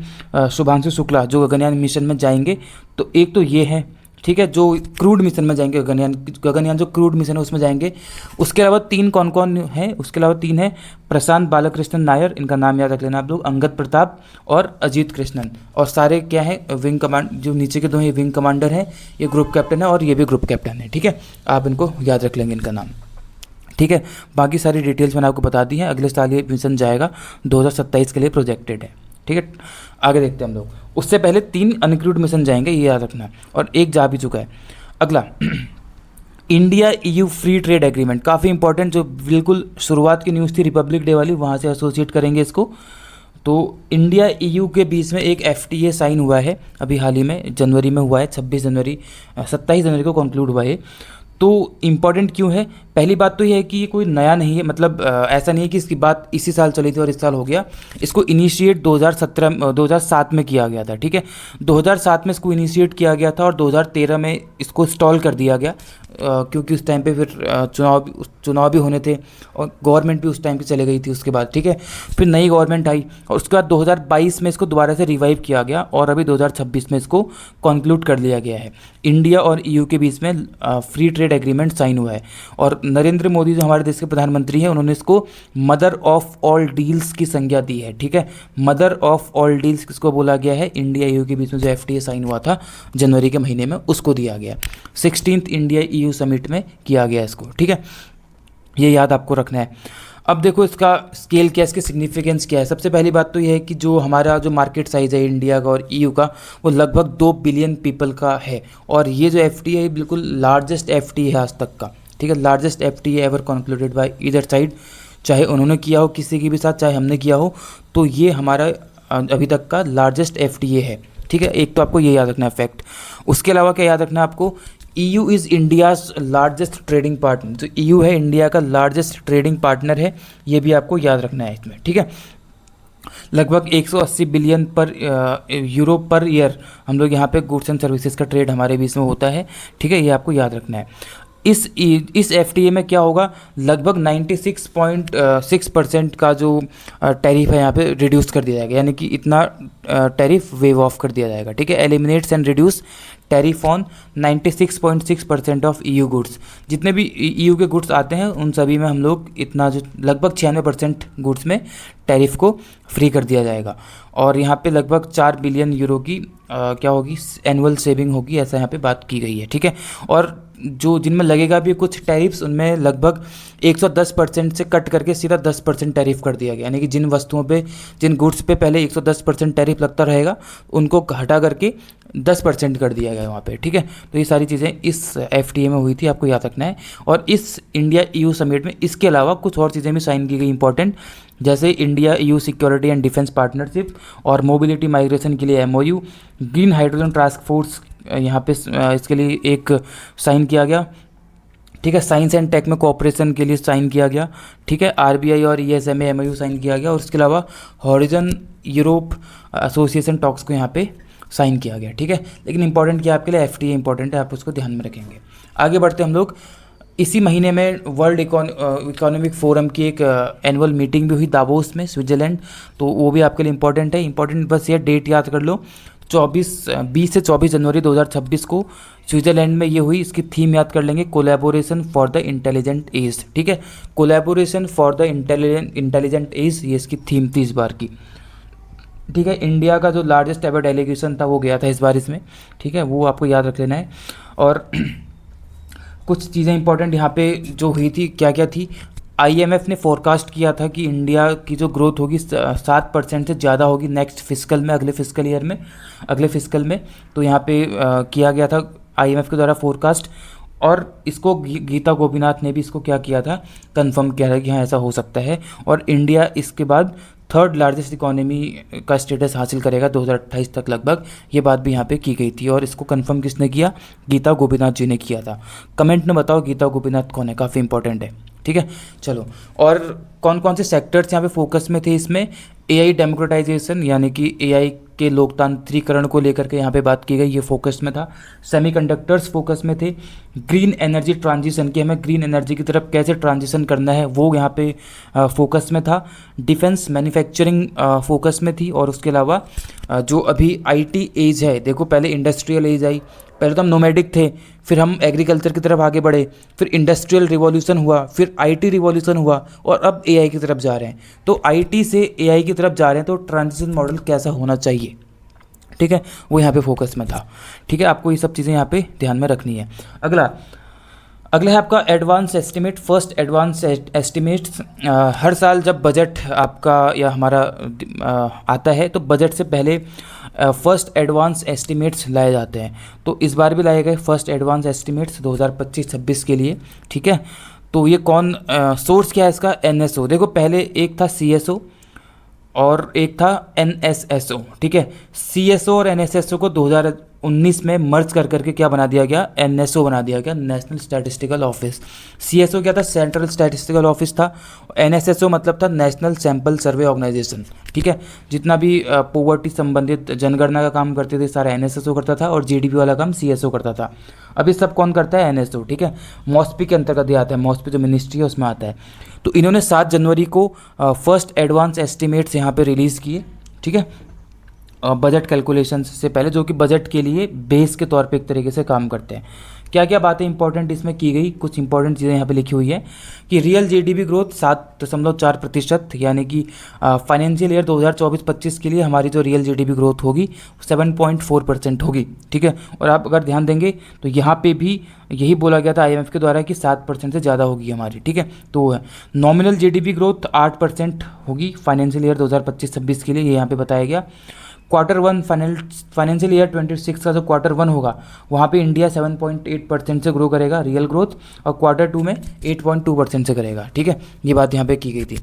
शुभांशु शुक्ला जो गगनयान मिशन में जाएंगे, तो एक तो ये है। ठीक है, जो क्रूड मिशन में जाएंगे, गगनयान जो क्रूड मिशन है उसमें जाएंगे। उसके अलावा 3 कौन कौन है, उसके अलावा 3 है प्रशांत बालकृष्णन नायर, इनका नाम याद रख लेना आप लोग, अंगद प्रताप और अजीत कृष्णन। और सारे क्या है, विंग कमांड, जो नीचे के 2 हैं विंग कमांडर हैं, ये ग्रुप कैप्टन है और ये भी ग्रुप कैप्टन है। ठीक है, आप इनको याद रख लेंगे इनका नाम। ठीक है, बाकी सारी डिटेल्स मैंने आपको बता दी हैं। अगले साल ये मिशन जाएगा, 2027 के लिए प्रोजेक्टेड है। ठीक है, आगे देखते हैं हम लोग। उससे पहले 3 अनक्रूड मिशन जाएंगे, ये याद रखना, और एक जा भी चुका है। अगला India EU free trade agreement, काफ़ी इंपॉर्टेंट, जो बिल्कुल शुरुआत की न्यूज़ थी रिपब्लिक डे वाली, वहाँ से एसोसिएट करेंगे इसको। तो इंडिया EU के बीच में एक FTA साइन हुआ है अभी हाल ही में, जनवरी में हुआ है, 27 जनवरी को कंक्लूड हुआ है। तो इम्पॉर्टेंट क्यों है, पहली बात तो यह है कि ये कोई नया नहीं है, मतलब ऐसा नहीं है कि इसकी बात इसी साल चली थी और इस साल हो गया। इसको इनिशिएट 2007 में किया गया था। ठीक है, 2007 में इसको इनिशिएट किया गया था और 2013 में इसको स्टॉल कर दिया गया क्योंकि उस टाइम पे फिर चुनाव भी होने थे और गवर्नमेंट भी उस टाइम पे चले गई थी उसके बाद। ठीक है, फिर नई गवर्नमेंट आई और उसके बाद 2022 में इसको दोबारा से रिवाइव किया गया और अभी 2026 में इसको कंक्लूड कर लिया गया है। इंडिया और EU के बीच में फ्री ट्रेड एग्रीमेंट साइन हुआ है और नरेंद्र मोदी जो हमारे देश के प्रधानमंत्री हैं उन्होंने इसको मदर ऑफ ऑल डील्स की संज्ञा दी है। ठीक है, मदर ऑफ ऑल डील्स किसको बोला गया है, इंडिया EU के बीच में जो FTA साइन हुआ था जनवरी के महीने में उसको दिया गया। 16th इंडिया EU समिट में किया गया इसको। ठीक है, ये याद आपको रखना है। अब देखो इसका स्केल क्या है, इसकी सिग्निफिकेंस क्या है। सबसे पहली बात तो ये है कि जो हमारा जो मार्केट साइज़ है इंडिया का और EU का, वो लगभग 2 बिलियन पीपल का है और ये जो FTA है बिल्कुल लार्जेस्ट FTA है आज तक का। ठीक है, largest FTA ever concluded by either side, चाहे उन्होंने किया हो किसी के भी साथ, चाहे हमने किया हो, तो ये हमारा अभी तक का लार्जेस्ट FTA है। ठीक है, एक तो आपको ये याद रखना है फैक्ट। उसके अलावा क्या याद रखना है आपको, EU is India's largest trading partner, जो EU है इंडिया का लार्जेस्ट ट्रेडिंग पार्टनर है, ये भी आपको याद रखना है इसमें। ठीक है, लगभग 180 बिलियन यूरो पर ईयर हम लोग यहाँ पे गुड्स एंड सर्विसेज का ट्रेड हमारे बीच में होता है। ठीक है, ये आपको याद रखना है। इस FTA में क्या होगा, लगभग 96.6% का जो टैरिफ है यहाँ पे रिड्यूस कर दिया जाएगा, यानी कि इतना टैरिफ वेव ऑफ कर दिया जाएगा। ठीक है, eliminates and reduce tariff on 96.6% of EU goods. जितने भी EU के गुड्स आते हैं उन सभी में हम लोग इतना जो लगभग 96% गुड्स में टैरिफ को फ्री कर दिया जाएगा और यहाँ पे लगभग 4 बिलियन यूरो की क्या होगी एनुअल सेविंग होगी, ऐसा यहाँ पे बात की गई है। ठीक है, और जो जिनमें लगेगा भी कुछ टैरिफ्स, उनमें लगभग 110% से कट करके सीधा 10% टैरिफ कर दिया गया। यानी कि जिन वस्तुओं पे, जिन गुड्स पे पहले 110% टैरिफ लगता रहेगा, उनको हटा करके 10% कर दिया गया वहाँ पे, ठीक है। तो ये सारी चीज़ें इस FTA में हुई थी, आपको याद रखना है। और इस इंडिया EU समिट में इसके अलावा कुछ और चीज़ें भी साइन की गई इंपॉर्टेंट, जैसे India EU security and defence partnership और मोबिलिटी माइग्रेशन के लिए MOU, green hydrogen task force यहाँ पे इसके लिए एक साइन किया गया, ठीक है। साइंस एंड टेक में कोऑपरेशन के लिए साइन किया गया, ठीक है। RBI और ESMA MOU साइन किया गया, और इसके अलावा हॉरिजन यूरोप एसोसिएशन टॉक्स को यहाँ पे साइन किया गया, ठीक है। लेकिन इंपॉर्टेंट क्या आपके लिए, FTA इंपॉर्टेंट है, आप उसको ध्यान में रखेंगे। आगे बढ़ते हम लोग। इसी महीने में वर्ल्ड इकोनॉमिक फोरम की एक एनुअल मीटिंग भी हुई दावोस में, स्विट्ज़रलैंड, तो वो भी आपके लिए इंपॉर्टेंट है। इंपॉर्टेंट बस ये डेट याद कर लो, 20 से 24 जनवरी 2026 को स्विट्ज़रलैंड में ये हुई। इसकी थीम याद कर लेंगे, collaboration for the intelligent age, ठीक है। Collaboration for the intelligent age, ये इसकी थीम थी इस बार की, ठीक है। इंडिया का जो लार्जेस्ट एवर डेलीगेशन था वो गया था इस बार इसमें, ठीक है, वो आपको याद रख लेना है। और कुछ चीज़ें इंपॉर्टेंट यहाँ पे जो हुई थी, क्या क्या थी। IMF ने फोरकास्ट किया था कि इंडिया की जो ग्रोथ होगी 7% से ज़्यादा होगी नेक्स्ट फिस्कल में, अगले फिस्कल ईयर में, अगले फिस्कल में। तो यहाँ पे किया गया था IMF के द्वारा फोरकास्ट, और इसको गीता गोपीनाथ ने भी इसको क्या किया था, कंफर्म किया था कि हाँ ऐसा हो सकता है। और इंडिया इसके बाद थर्ड लार्जेस्ट इकोनॉमी का स्टेटस हासिल करेगा 2028 तक लगभग, ये बात भी यहाँ पे की गई थी। और इसको कंफर्म किसने किया, गीता गोपीनाथ जी ने किया था। कमेंट में बताओ गीता गोपीनाथ कौन है, काफ़ी इंपॉर्टेंट है, ठीक है। चलो, और कौन कौन से सेक्टर्स यहाँ पे फोकस में थे इसमें, AI डेमोक्रेटाइजेशन, यानी कि AI के लोकतांत्रिकरण को लेकर के यहाँ पे बात की गई, ये फोकस में था। सेमीकंडक्टर्स फोकस में थे। ग्रीन एनर्जी ट्रांजिशन, की हमें ग्रीन एनर्जी की तरफ कैसे ट्रांजिशन करना है, वो यहाँ पे फोकस में था। डिफेंस मैन्युफैक्चरिंग फोकस में थी। और उसके अलावा जो अभी IT एज है, देखो पहले इंडस्ट्रियल एज आई, पहले तो हम नोमैडिक थे, फिर हम एग्रीकल्चर की तरफ आगे बढ़े, फिर इंडस्ट्रियल रिवॉल्यूशन हुआ, फिर IT रिवॉल्यूशन हुआ, और अब AI की तरफ जा रहे हैं। तो IT से AI की तरफ जा रहे हैं, तो ट्रांजिशन मॉडल कैसा होना चाहिए, ठीक है, वो यहाँ पे फोकस में था, ठीक है। आपको ये सब चीज़ें यहाँ पे ध्यान में रखनी है। अगला है आपका advance estimate. First advance estimates, हर साल जब बजट आपका या हमारा आता है, तो बजट से पहले फर्स्ट एडवांस एस्टिमेट्स लाए जाते हैं। तो इस बार भी लाए गए फर्स्ट एडवांस एस्टिमेट्स 2025-26 के लिए, ठीक है। तो ये कौन, सोर्स क्या है इसका, NSO। देखो पहले एक था CSO और एक था NSSO, ठीक है। CSO और NSSO को 2019 में मर्ज कर करके क्या बना दिया गया, NSO बना दिया गया, नेशनल स्टैटिस्टिकल ऑफिस। CSO क्या था, सेंट्रल स्टैटिस्टिकल ऑफिस था। NSSO मतलब था नेशनल सैंपल सर्वे ऑर्गेनाइजेशन, ठीक है। जितना भी पॉवर्टी संबंधित जनगणना का काम करते थे सारा NSSO करता था, और GDP वाला काम CSO करता था। अभी सब कौन करता है, NSO, ठीक है। मॉस्पी के अंतर्गत ये आता है, मॉस्पी जो मिनिस्ट्री है उसमें आता है। तो इन्होंने 7 जनवरी को फर्स्ट एडवांस एस्टिमेट्स यहाँ पे रिलीज़ किए, ठीक है, बजट कैलकुलेशन से पहले, जो कि बजट के लिए बेस के तौर पे एक तरीके से काम करते हैं। क्या क्या बातें इंपॉर्टेंट इसमें की गई, कुछ इंपॉर्टेंट चीज़ें यहाँ पे लिखी हुई है कि रियल GDP ग्रोथ 7.4%, यानी कि फाइनेंशियल ईयर 2024-25 के लिए हमारी जो रियल GDP ग्रोथ होगी 7.4% होगी, ठीक है। और आप अगर ध्यान देंगे तो यहाँ पे भी यही बोला गया था IMF के द्वारा कि 7% से ज़्यादा होगी हमारी, ठीक है। तो नॉमिनल GDP ग्रोथ 8% होगी फाइनेंशियल ईयर 2025-26 के लिए, ये यहाँ पे बताया गया। Q1 फाइनेंशियल ईयर 26 का जो Q1 होगा, वहाँ पे इंडिया 7.8% से ग्रो करेगा रियल ग्रोथ, और Q2 में 8.2% से करेगा, ठीक है। ये बात यहाँ पे की गई थी,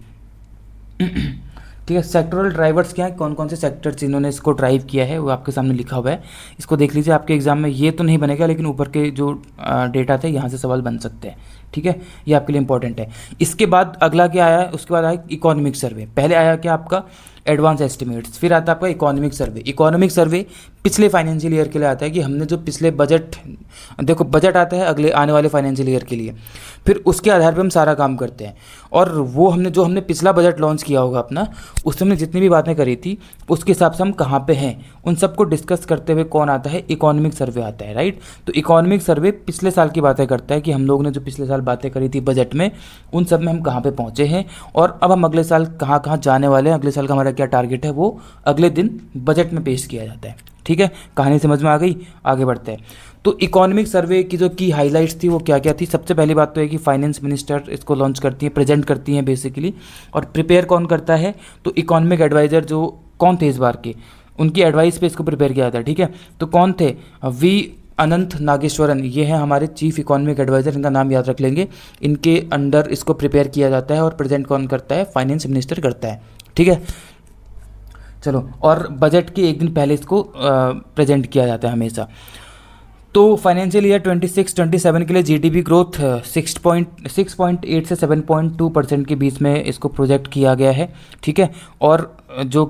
ठीक है। सेक्टरल ड्राइवर्स क्या है, कौन कौन से सेक्टर्स इन्होंने इसको ड्राइव किया है, वो आपके सामने लिखा हुआ है, इसको देख लीजिए। आपके एग्जाम में ये तो नहीं बनेगा, लेकिन ऊपर के जो डेटा थे यहाँ से सवाल बन सकते हैं, ठीक है। ये आपके लिए इंपॉर्टेंट है। इसके बाद अगला क्या आया है, उसके बाद आया इकोनॉमिक सर्वे। पहले आया क्या आपका एडवांस एस्टिमेट्स, फिर आता है आपका इकोनॉमिक सर्वे। इकोनॉमिक सर्वे पिछले फाइनेंशियल ईयर के लिए आता है कि हमने जो पिछले बजट, देखो बजट आता है अगले आने वाले फाइनेंशियल ईयर के लिए, फिर उसके आधार पर हम सारा काम करते हैं। और वो हमने पिछला बजट लॉन्च किया होगा अपना, उसमें हमने जितनी भी बातें करी थी उसके हिसाब से हम कहाँ पे हैं, उन सबको डिस्कस करते हुए कौन आता है, इकोनॉमिक सर्वे आता है, राइट। तो इकोनॉमिक सर्वे पिछले साल की बातें करता है कि हम लोग ने जो पिछले साल बातें करी थी बजट में, उन सब में हम कहाँ पे पहुँचे हैं, और अब हम अगले साल कहाँ कहाँ जाने वाले हैं, अगले साल का हमारा क्या टारगेट है, वो अगले दिन बजट में पेश किया जाता है, ठीक है, कहानी समझ में आ गई, आगे बढ़ते हैं। तो इकोनॉमिक सर्वे की जो की हाइलाइट्स थी वो क्या क्या थी? सबसे पहली बात तो है कि फाइनेंस मिनिस्टर इसको लॉन्च करती है, प्रेजेंट करती हैं बेसिकली। और प्रिपेयर कौन करता है? तो इकोनॉमिक एडवाइज़र जो कौन थे इस बार के, उनकी एडवाइस पे इसको प्रिपेयर किया था, ठीक है। तो कौन थे? वी अनंत नागेश्वरन, ये हैं हमारे चीफ इकोनॉमिक एडवाइज़र, इनका नाम याद रख लेंगे। इनके अंडर इसको प्रिपेयर किया जाता है और प्रेजेंट कौन करता है? फाइनेंस मिनिस्टर करता है, ठीक है। चलो, और बजट के एक दिन पहले इसको प्रेजेंट किया जाता है हमेशा। तो फाइनेंशियल ईयर 26-27 के लिए जीडीपी ग्रोथ 6.8 से 7.2% के बीच में इसको प्रोजेक्ट किया गया है, ठीक है। और जो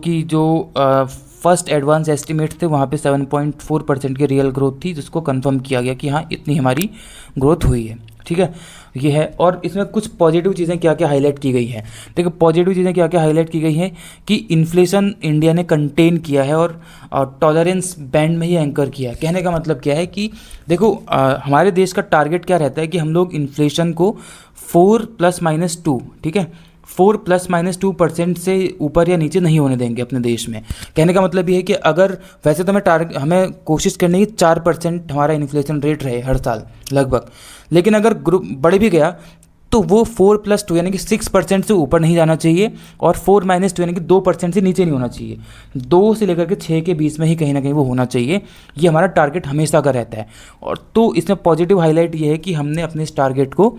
फर्स्ट एडवांस एस्टिमेट थे वहाँ पे 7.4% की रियल ग्रोथ थी, जिसको कंफर्म किया गया कि हाँ इतनी हमारी ग्रोथ हुई है, ठीक है। ये है। और इसमें कुछ पॉजिटिव चीज़ें क्या क्या हाईलाइट की गई हैं? देखो पॉजिटिव चीज़ें क्या क्या हाईलाइट की गई हैं कि इन्फ्लेशन इंडिया ने कंटेन किया है और टॉलरेंस बैंड में ही एंकर किया है। कहने का मतलब क्या है कि देखो हमारे देश का टारगेट क्या रहता है कि हम लोग इन्फ्लेशन को 4+-2, ठीक है, 4+-2% से ऊपर या नीचे नहीं होने देंगे अपने देश में। कहने का मतलब ये है कि अगर वैसे तो हमें कोशिश करनी है 4% हमारा इन्फ्लेशन रेट रहे हर साल लगभग, लेकिन अगर ग्रुप बढ़ भी गया तो वो 4+2 यानी कि 6% से ऊपर नहीं जाना चाहिए और 4-2 यानी कि 2% से नीचे नहीं होना चाहिए। 2 से लेकर के 6 के बीच में ही कहीं ना कहीं वो होना चाहिए। ये हमारा टारगेट हमेशा का रहता है। और तो इसमें पॉजिटिव हाईलाइट ये है कि हमने अपने इस टारगेट को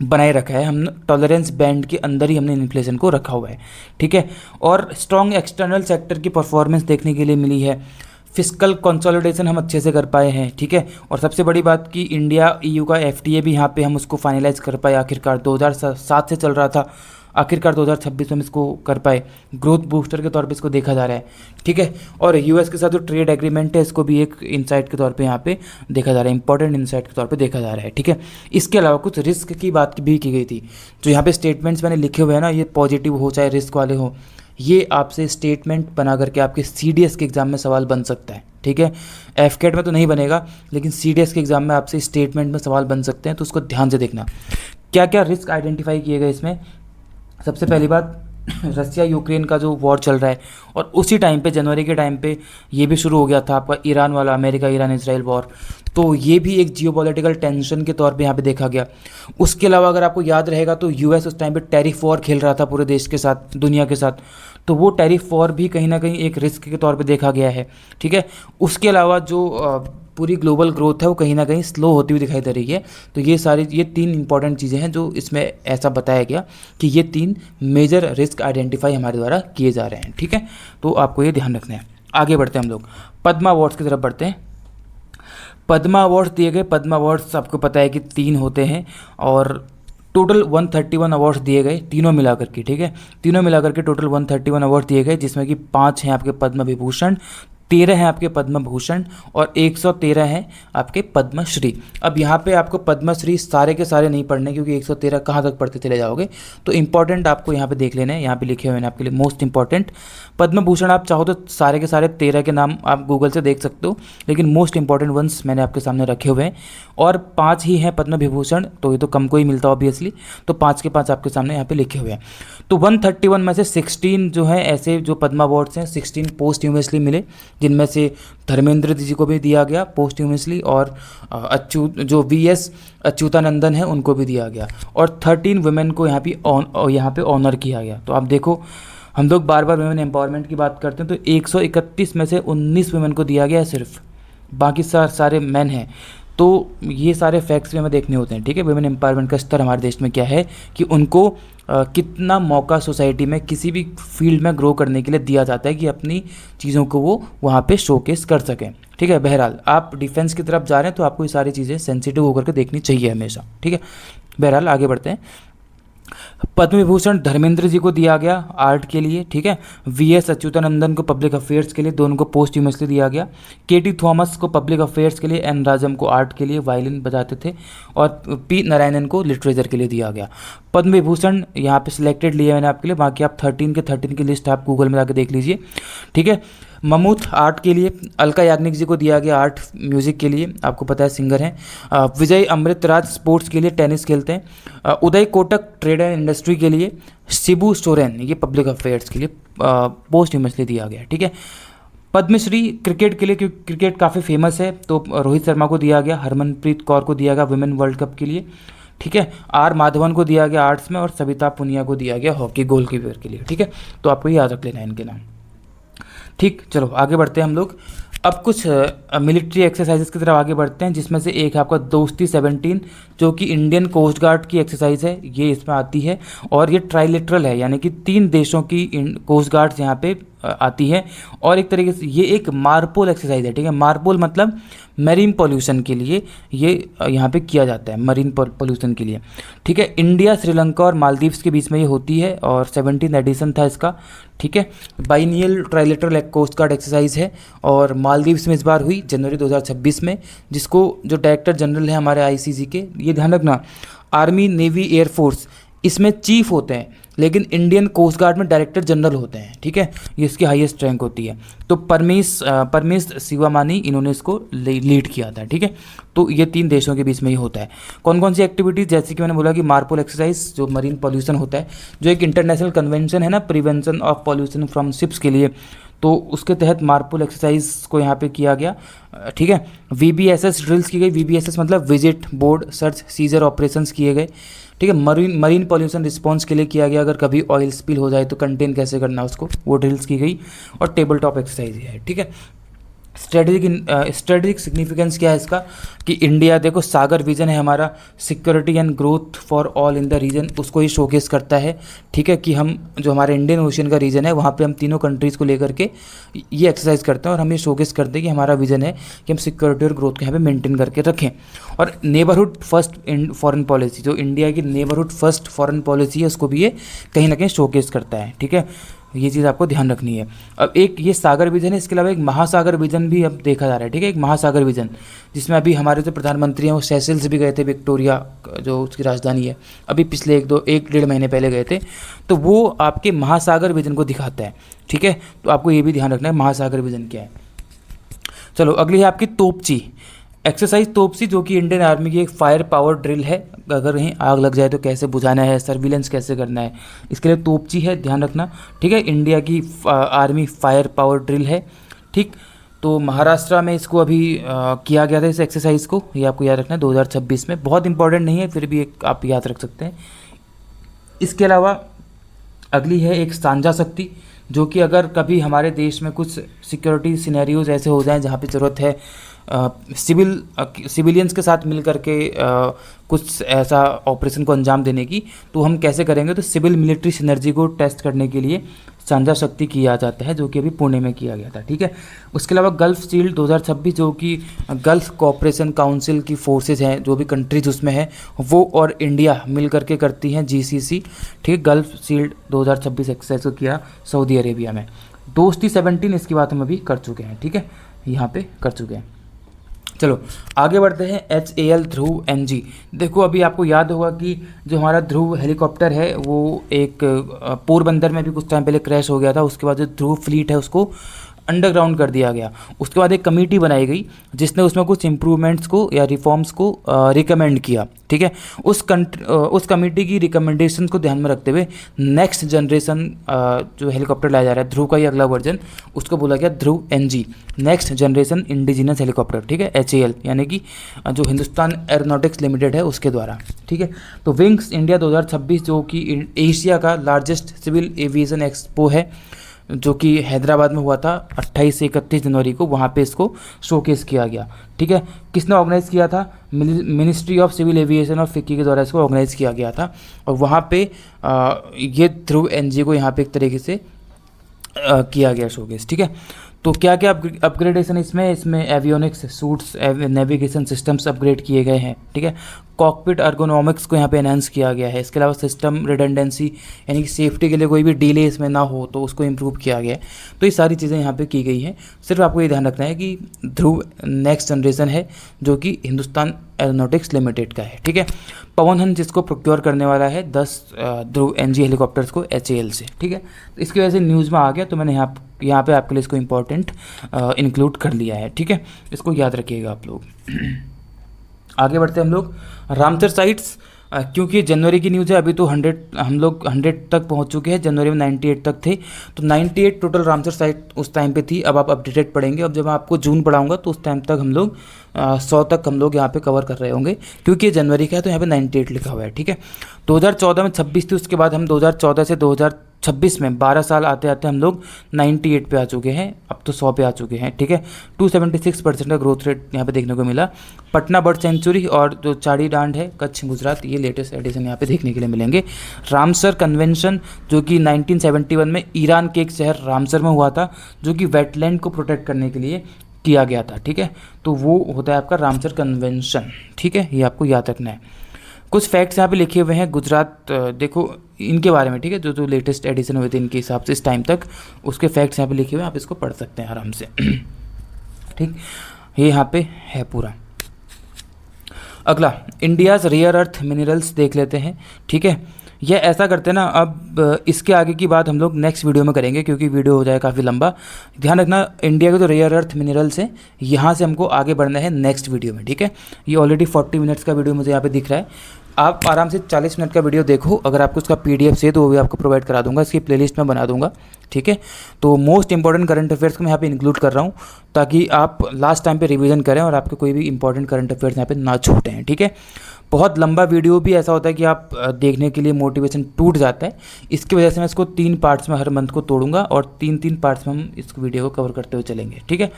बनाए रखा है, हम टॉलरेंस बैंड के अंदर ही हमने इन्फ्लेशन को रखा हुआ है, ठीक है। और स्ट्रॉन्ग एक्सटर्नल सेक्टर की परफॉर्मेंस देखने के लिए मिली है। फिस्कल कंसोलिडेशन हम अच्छे से कर पाए हैं, ठीक है। और सबसे बड़ी बात कि इंडिया ईयू का एफटीए भी यहाँ पे हम उसको फाइनलाइज कर पाए आखिरकार, 2007 से चल रहा था, आखिरकार 2026 में हम इसको कर पाए। ग्रोथ बूस्टर के तौर पे इसको देखा जा रहा है, ठीक है। और यूएस के साथ जो ट्रेड एग्रीमेंट है इसको भी एक इंसाइट के तौर पे यहाँ पे देखा जा रहा है, इंपॉर्टेंट इंसाइट के तौर पे देखा जा रहा है, ठीक है। इसके अलावा कुछ रिस्क की बात भी की गई थी। जो यहाँ पे स्टेटमेंट्स मैंने लिखे हुए हैं ना, ये पॉजिटिव हो चाहे रिस्क वाले हो, ये आपसे स्टेटमेंट बना करके आपके सीडीएस के एग्ज़ाम में सवाल बन सकता है, ठीक है। एफकेट में तो नहीं बनेगा, लेकिन सीडीएस के एग्ज़ाम में आपसे स्टेटमेंट में सवाल बन सकते हैं, तो उसको ध्यान से देखना। क्या क्या रिस्क आइडेंटिफाई किए गए इसमें? सबसे पहली बात, रसिया यूक्रेन का जो वॉर चल रहा है, और उसी टाइम पे जनवरी के टाइम पे ये भी शुरू हो गया था आपका ईरान वाला, अमेरिका ईरान इसराइल वॉर। तो ये भी एक जियोपॉलिटिकल टेंशन के तौर पे यहाँ पे देखा गया। उसके अलावा अगर आपको याद रहेगा तो यूएस उस टाइम पे टैरिफ वॉर खेल रहा था पूरे देश के साथ, दुनिया के साथ, तो वो टैरिफ वॉर भी कहीं ना कहीं एक रिस्क के तौर पे देखा गया है, ठीक है। उसके अलावा जो पूरी ग्लोबल ग्रोथ है वो कहीं ना कहीं स्लो होती हुई दिखाई दे रही है। तो ये 3 इंपॉर्टेंट चीज़ें हैं जो इसमें ऐसा बताया गया कि ये 3 मेजर रिस्क आइडेंटिफाई हमारे द्वारा किए जा रहे हैं, ठीक है। तो आपको ये ध्यान रखना है। आगे बढ़ते हैं हम लोग, पद्मा अवार्ड्स की तरफ बढ़ते हैं। पद्मा अवार्ड्स दिए गए। पद्मा अवार्ड्स आपको पता है कि 3 होते हैं और टोटल 131 अवार्ड्स दिए गए तीनों मिलाकर के, ठीक है। तीनों मिलाकर के टोटल 131 अवार्ड दिए गए, जिसमें कि 5 हैं आपके पद्म विभूषण, 13 हैं आपके पद्म भूषण और 113 हैं आपके पद्मश्री। अब यहाँ पे आपको पद्मश्री सारे के सारे नहीं पढ़ने, क्योंकि 113 कहाँ तक पढ़ते चले जाओगे। तो इंपॉर्टेंट आपको यहाँ पे देख लेना है, यहाँ पे लिखे हुए हैं आपके लिए मोस्ट इंपॉर्टेंट। पद्म भूषण आप चाहो तो सारे के सारे 13 के नाम आप गूगल से देख सकते हो, लेकिन मोस्ट इंपॉर्टेंट वंस मैंने आपके सामने रखे हुए हैं। और 5 ही हैं पद्म विभूषण, तो ये तो कम को ही मिलता है ऑब्वियसली, तो 5 के 5 आपके सामने यहाँ पे लिखे हुए हैं। तो 131 में से 16 जो है ऐसे जो पद्मा अवार्ड्स हैं, 16 पोस्ट ह्यूमसली मिले, जिनमें से धर्मेंद्र जी को भी दिया गया पोस्ट ह्यूमसली, और जो वीएस अच्युतानंदन है उनको भी दिया गया, और 13 वुमेन को यहाँ पे ऑनर किया गया। तो आप देखो, हम लोग बार बार वुमेन एम्पावरमेंट की बात करते हैं, तो 131 में से 19 वुमेन को दिया गया है सिर्फ, बाकी सारे मैन हैं। तो ये सारे फैक्ट्स भी हमें देखने होते हैं, ठीक है। वुमेन एम्पावरमेंट का स्तर हमारे देश में क्या है कि उनको कितना मौका सोसाइटी में किसी भी फील्ड में ग्रो करने के लिए दिया जाता है कि अपनी चीज़ों को वो वहाँ पे शोकेस कर सकें, ठीक है। बहरहाल आप डिफेंस की तरफ जा रहे हैं तो आपको ये सारी चीज़ें सेंसिटिव होकर के देखनी चाहिए हमेशा, ठीक है। बहरहाल आगे बढ़ते हैं। पद्म विभूषण धर्मेंद्र जी को दिया गया आर्ट के लिए, ठीक है। वीएस अच्युतानंदन को पब्लिक अफेयर्स के लिए, दोनों को पोस्ट ह्यूमसली दिया गया। केटी थॉमस को पब्लिक अफेयर्स के लिए, एन राजम को आर्ट के लिए, वायलिन बजाते थे, और पी नारायणन को लिटरेचर के लिए दिया गया। पद्म विभूषण यहाँ पे सिलेक्टेड लिए मैंने आपके लिए, बाकी आप 13 के 13 की लिस्ट आप गूगल में जाकर देख लीजिए, ठीक है। ममूथ आर्ट के लिए, अलका याग्निक जी को दिया गया आर्ट म्यूज़िक के लिए, आपको पता है सिंगर हैं। विजय अमृतराज स्पोर्ट्स के लिए, टेनिस खेलते हैं। Uday Kotak trade and industry के लिए। शिबू सोरेन ये पब्लिक अफेयर्स के लिए पोस्ट ह्यूमसली दिया गया, ठीक है। पद्मश्री क्रिकेट के लिए, क्योंकि क्रिकेट काफ़ी फेमस है, तो रोहित शर्मा को दिया गया, हरमनप्रीत कौर को दिया गया विमेन वर्ल्ड कप के लिए, ठीक है। आर माधवन को दिया गया आर्ट्स में, और सविता पुनिया को दिया गया हॉकी गोलकीपर के लिए, ठीक है। तो आपको याद रख लेना है इनके नाम, ठीक। चलो आगे बढ़ते हैं हम लोग। अब कुछ मिलिट्री एक्सरसाइजेस की तरफ आगे बढ़ते हैं, जिसमें से एक है आपका दोस्ती 17, जो कि इंडियन कोस्ट गार्ड की एक्सरसाइज है, ये इसमें आती है। और ये ट्राइलेटरल है, यानी कि 3 देशों की कोस्ट गार्ड्स यहाँ पे आती है। और एक तरीके से ये एक मारपोल एक्सरसाइज है, ठीक है। मारपोल मतलब मैरीन पॉल्यूशन के लिए ये यहाँ पे किया जाता है, मरीन पॉल्यूशन के लिए, ठीक है। इंडिया, श्रीलंका और मालदीव्स के बीच में ये होती है, और 17 एडिशन था इसका, ठीक है। Biennial trilateral coast guard exercise है, और मालदीव्स में इस बार हुई जनवरी 2026 में, जिसको जो डायरेक्टर जनरल है हमारे आईसीसी के, ये ध्यान रखना, आर्मी, नेवी, एयरफोर्स इसमें चीफ होते हैं, लेकिन इंडियन कोस्ट गार्ड में डायरेक्टर जनरल होते हैं, ठीक है। ये इसकी हाईएस्ट रैंक होती है। तो परमेश शिवामानी इन्होंने इसको लीड किया था, ठीक है। तो ये 3 देशों के बीच में ही होता है। कौन कौन सी एक्टिविटीज़, जैसे कि मैंने बोला कि मारपोल एक्सरसाइज जो मरीन पॉल्यूशन होता है, जो एक इंटरनेशनल कन्वेंशन है ना prevention of pollution from ships के लिए, तो उसके तहत मारपोल एक्सरसाइज को यहाँ पे किया गया, ठीक है। वीबीएसएस ड्रिल्स की गई, वीबीएसएस मतलब visit, board, search, seizure operations किए गए, ठीक है। मरीन पॉल्यूशन रिस्पॉन्स के लिए किया गया, अगर कभी ऑयल स्पिल हो जाए तो कंटेन कैसे करना उसको, वो ड्रिल्स की गई। और टेबल टॉप एक्सरसाइज है, ठीक है। स्ट्रेटेजिक सिग्निफिकेंस क्या है इसका, कि इंडिया देखो सागर विजन है हमारा, security and growth for all in the region, उसको ही शोकेस करता है, ठीक है। कि हम जो हमारे इंडियन ओशियन का रीजन है, वहाँ पे हम तीनों कंट्रीज़ को लेकर के ये एक्सरसाइज करते हैं, और हम ये शोकेस करते हैं कि हमारा विजन है कि हम सिक्योरिटी और ग्रोथ को यहाँ पे मेंटेन करके रखें। और नेबरहुड फर्स्ट फॉरेन पॉलिसी, जो इंडिया की नेबरहुड फर्स्ट फॉरेन पॉलिसी है, उसको भी ये कहीं ना कहीं शोकेस करता है, ठीक है। ये चीज़ आपको ध्यान रखनी है। अब एक ये सागर विजन है, इसके अलावा एक महासागर विजन भी अब देखा जा रहा है, ठीक है। एक महासागर विजन, जिसमें अभी हमारे जो प्रधानमंत्री हैं वो सेशल्स भी गए थे, विक्टोरिया जो उसकी राजधानी है, अभी पिछले 1-1.5 महीने पहले गए थे। तो वो आपके महासागर विजन को दिखाता है, ठीक है। तो आपको ये भी ध्यान रखना है महासागर विजन क्या है। चलो अगली है आपकी तोपची एक्सरसाइज, तोपची जो कि इंडियन आर्मी की एक फायर पावर ड्रिल है, अगर कहीं आग लग जाए तो कैसे बुझाना है, सर्विलेंस कैसे करना है, इसके लिए तोपची है, ध्यान रखना, ठीक है। इंडिया की आर्मी फायर पावर ड्रिल है, ठीक। तो महाराष्ट्र में इसको अभी किया गया था इस एक्सरसाइज को, ये आपको याद रखना है 2026 में, बहुत इंपॉर्टेंट नहीं है फिर भी एक आप याद रख सकते हैं। इसके अलावा अगली है एक सांझा शक्ति, जो कि अगर कभी हमारे देश में कुछ सिक्योरिटी सिनेरियोज ऐसे हो जाएं जहाँ पे ज़रूरत है सिविलियंस के साथ मिल करके कुछ ऐसा ऑपरेशन को अंजाम देने की, तो हम कैसे करेंगे, तो सिविल मिलिट्री सिनर्जी को टेस्ट करने के लिए सांझा शक्ति किया जाता है, जो कि अभी पुणे में किया गया था, ठीक है। उसके अलावा गल्फ शील्ड 2026, जो कि गल्फ कोऑपरेशन काउंसिल की फोर्सेज हैं, जो भी कंट्रीज उसमें हैं, वो और इंडिया मिल करके करती हैं, GCC, ठीक है। गल्फ शील्ड 2026 एक्सरसाइज को किया सऊदी अरेबिया में। दोस्ती 17 इसकी बात हम अभी कर चुके हैं, ठीक है, यहाँ पे कर चुके हैं। चलो आगे बढ़ते हैं। HAL ध्रुव NG, देखो अभी आपको याद होगा कि जो हमारा ध्रुव हेलीकॉप्टर है वो एक पोरबंदर में भी कुछ टाइम पहले क्रैश हो गया था, उसके बाद जो ध्रुव फ्लीट है उसको अंडरग्राउंड कर दिया गया। उसके बाद एक कमेटी बनाई गई जिसने उसमें कुछ इम्प्रूवमेंट्स को या रिफॉर्म्स को रिकमेंड किया, ठीक है। उस कमेटी की रिकमेंडेशन को ध्यान में रखते हुए नेक्स्ट जनरेशन जो हेलीकॉप्टर लाया जा रहा है ध्रुव का ही अगला वर्जन, उसको बोला गया ध्रुव NG, next generation indigenous helicopter, ठीक है। HAL यानी कि जो हिंदुस्तान एरोनॉटिक्स लिमिटेड है उसके द्वारा, ठीक है। तो विंग्स इंडिया 2026 जो कि एशिया का लार्जेस्ट सिविल एविएशन एक्सपो है, जो कि हैदराबाद में हुआ था 28 से 31 जनवरी को, वहाँ पे इसको शोकेस किया गया, ठीक है। किसने ऑर्गेनाइज किया था, मिनिस्ट्री ऑफ सिविल एविएशन और फिक्की के द्वारा इसको ऑर्गेनाइज किया गया था। और वहाँ पे ये ध्रुव NG को यहाँ पे एक तरीके से किया गया शोकेस, ठीक है। तो क्या क्या अपग्रेडेशन इसमें avionics suits, navigation systems upgrade किए गए हैं, ठीक है। कॉकपिट अर्गोनॉमिक्स को यहाँ पे एनहांस किया गया है। इसके अलावा सिस्टम रिडंडेंसी यानी कि सेफ्टी के लिए कोई भी डिले इसमें ना हो तो उसको इम्प्रूव किया गया है। तो ये सारी चीज़ें यहाँ पे की गई हैं। सिर्फ आपको ये ध्यान रखना है कि ध्रुव नेक्स्ट जनरेशन है जो कि हिंदुस्तान एरोनॉटिक्स लिमिटेड का है, ठीक है। पवन हंस जिसको प्रोक्योर करने वाला है 10 ध्रुव NG हेलीकॉप्टर्स को HAL से, ठीक है। तो इसकी वजह से न्यूज़ में आ गया, तो मैंने यहाँ पे आपके लिए इसको इम्पोर्टेंट इंक्लूड कर लिया है, ठीक है। इसको याद रखिएगा आप लोग। आगे बढ़ते हैं हम लोग। रामसर साइट्स क्योंकि जनवरी की न्यूज़ है, अभी तो 100 हम लोग 100 तक पहुंच चुके हैं, जनवरी में 98 तक थे, तो 98 टोटल रामसर साइट उस टाइम पे थी। अब आप अपडेटेड पढ़ेंगे, अब जब मैं आपको जून पढ़ाऊंगा तो उस टाइम तक हम लोग 100 तक हम लोग यहाँ पे कवर कर रहे होंगे, क्योंकि ये जनवरी का है तो यहाँ पे 98 लिखा हुआ है, ठीक है। 2014 में 26 थी, उसके बाद हम 2014 से 2026 में 12 साल आते आते हम लोग 98 पे आ चुके हैं, अब तो 100 पे आ चुके हैं, ठीक है। 276% का ग्रोथ रेट यहाँ पे देखने को मिला। पटना बर्ड सेंचुरी और जो चाड़ी डांड है कच्छ गुजरात, ये लेटेस्ट एडिशन यहाँ पे देखने के लिए मिलेंगे। रामसर कन्वेंशन जो कि 1971 में ईरान के एक शहर रामसर में हुआ था, जो कि वेटलैंड को प्रोटेक्ट करने के लिए किया गया था, ठीक है। तो वो होता है आपका रामसर कन्वेंशन, ठीक है, ये आपको याद रखना है। कुछ फैक्ट्स यहाँ पे लिखे हुए हैं गुजरात, देखो इनके बारे में, ठीक है, जो जो लेटेस्ट एडिशन हुए थे इनके हिसाब से इस टाइम तक, उसके फैक्ट्स यहाँ पे लिखे हुए हैं, आप इसको पढ़ सकते हैं आराम से, ठीक। ये यहाँ पे है पूरा। अगला इंडियाज़ रेयर अर्थ मिनरल्स देख लेते हैं, ठीक है। यह ऐसा करते हैं ना, अब इसके आगे की बात हम लोग नेक्स्ट वीडियो में करेंगे, क्योंकि वीडियो हो जाए काफ़ी लंबा। ध्यान रखना, इंडिया के जो रेयर अर्थ मिनरल्स हैं यहाँ से हमको आगे बढ़ना है नेक्स्ट वीडियो में, ठीक है। ये ऑलरेडी 40 मिनट्स का वीडियो मुझे यहाँ पे दिख रहा है, आप आराम से 40 मिनट का वीडियो देखो। अगर आपको उसका PDF चाहिए तो वो भी आपको प्रोवाइड करा दूंगा, इसकी प्लेलिस्ट में बना दूंगा, ठीक है। तो मोस्ट इंपॉर्टेंट करंट अफेयर्स को मैं यहाँ पे इंक्लूड कर रहा हूँ, ताकि आप लास्ट टाइम पे रिवीजन करें और आपके कोई भी इंपॉर्टेंट करंट अफेयर्स यहाँ पे ना छूटे हैं, ठीक है। बहुत लंबा वीडियो भी ऐसा होता है कि आप देखने के लिए मोटिवेशन टूट जाता है, इसकी वजह से मैं इसको 3 पार्ट्स में हर मंथ को तोड़ूंगा और 3-3 पार्ट्स में हम इस वीडियो को कवर करते हुए चलेंगे, ठीक है।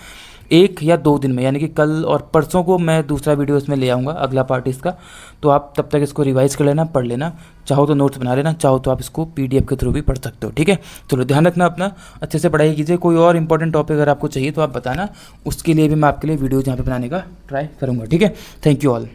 1 या 2 दिन में, यानी कि कल और परसों को मैं दूसरा वीडियो इसमें ले आऊँगा, अगला पार्ट इसका। तो आप तब तक इसको रिवाइज कर लेना, पढ़ लेना, चाहो तो नोट्स बना लेना, चाहो तो आप इसको PDF के थ्रू भी पढ़ सकते हो, ठीक है। चलो ध्यान रखना अपना, अच्छे से पढ़ाई कीजिए। कोई और इंपॉर्टेंट टॉपिक अगर आपको चाहिए तो आप बताना, उसके लिए भी मैं आपके लिए वीडियोज़ यहाँ पे बनाने का ट्राई करूँगा, ठीक है। Thank you all.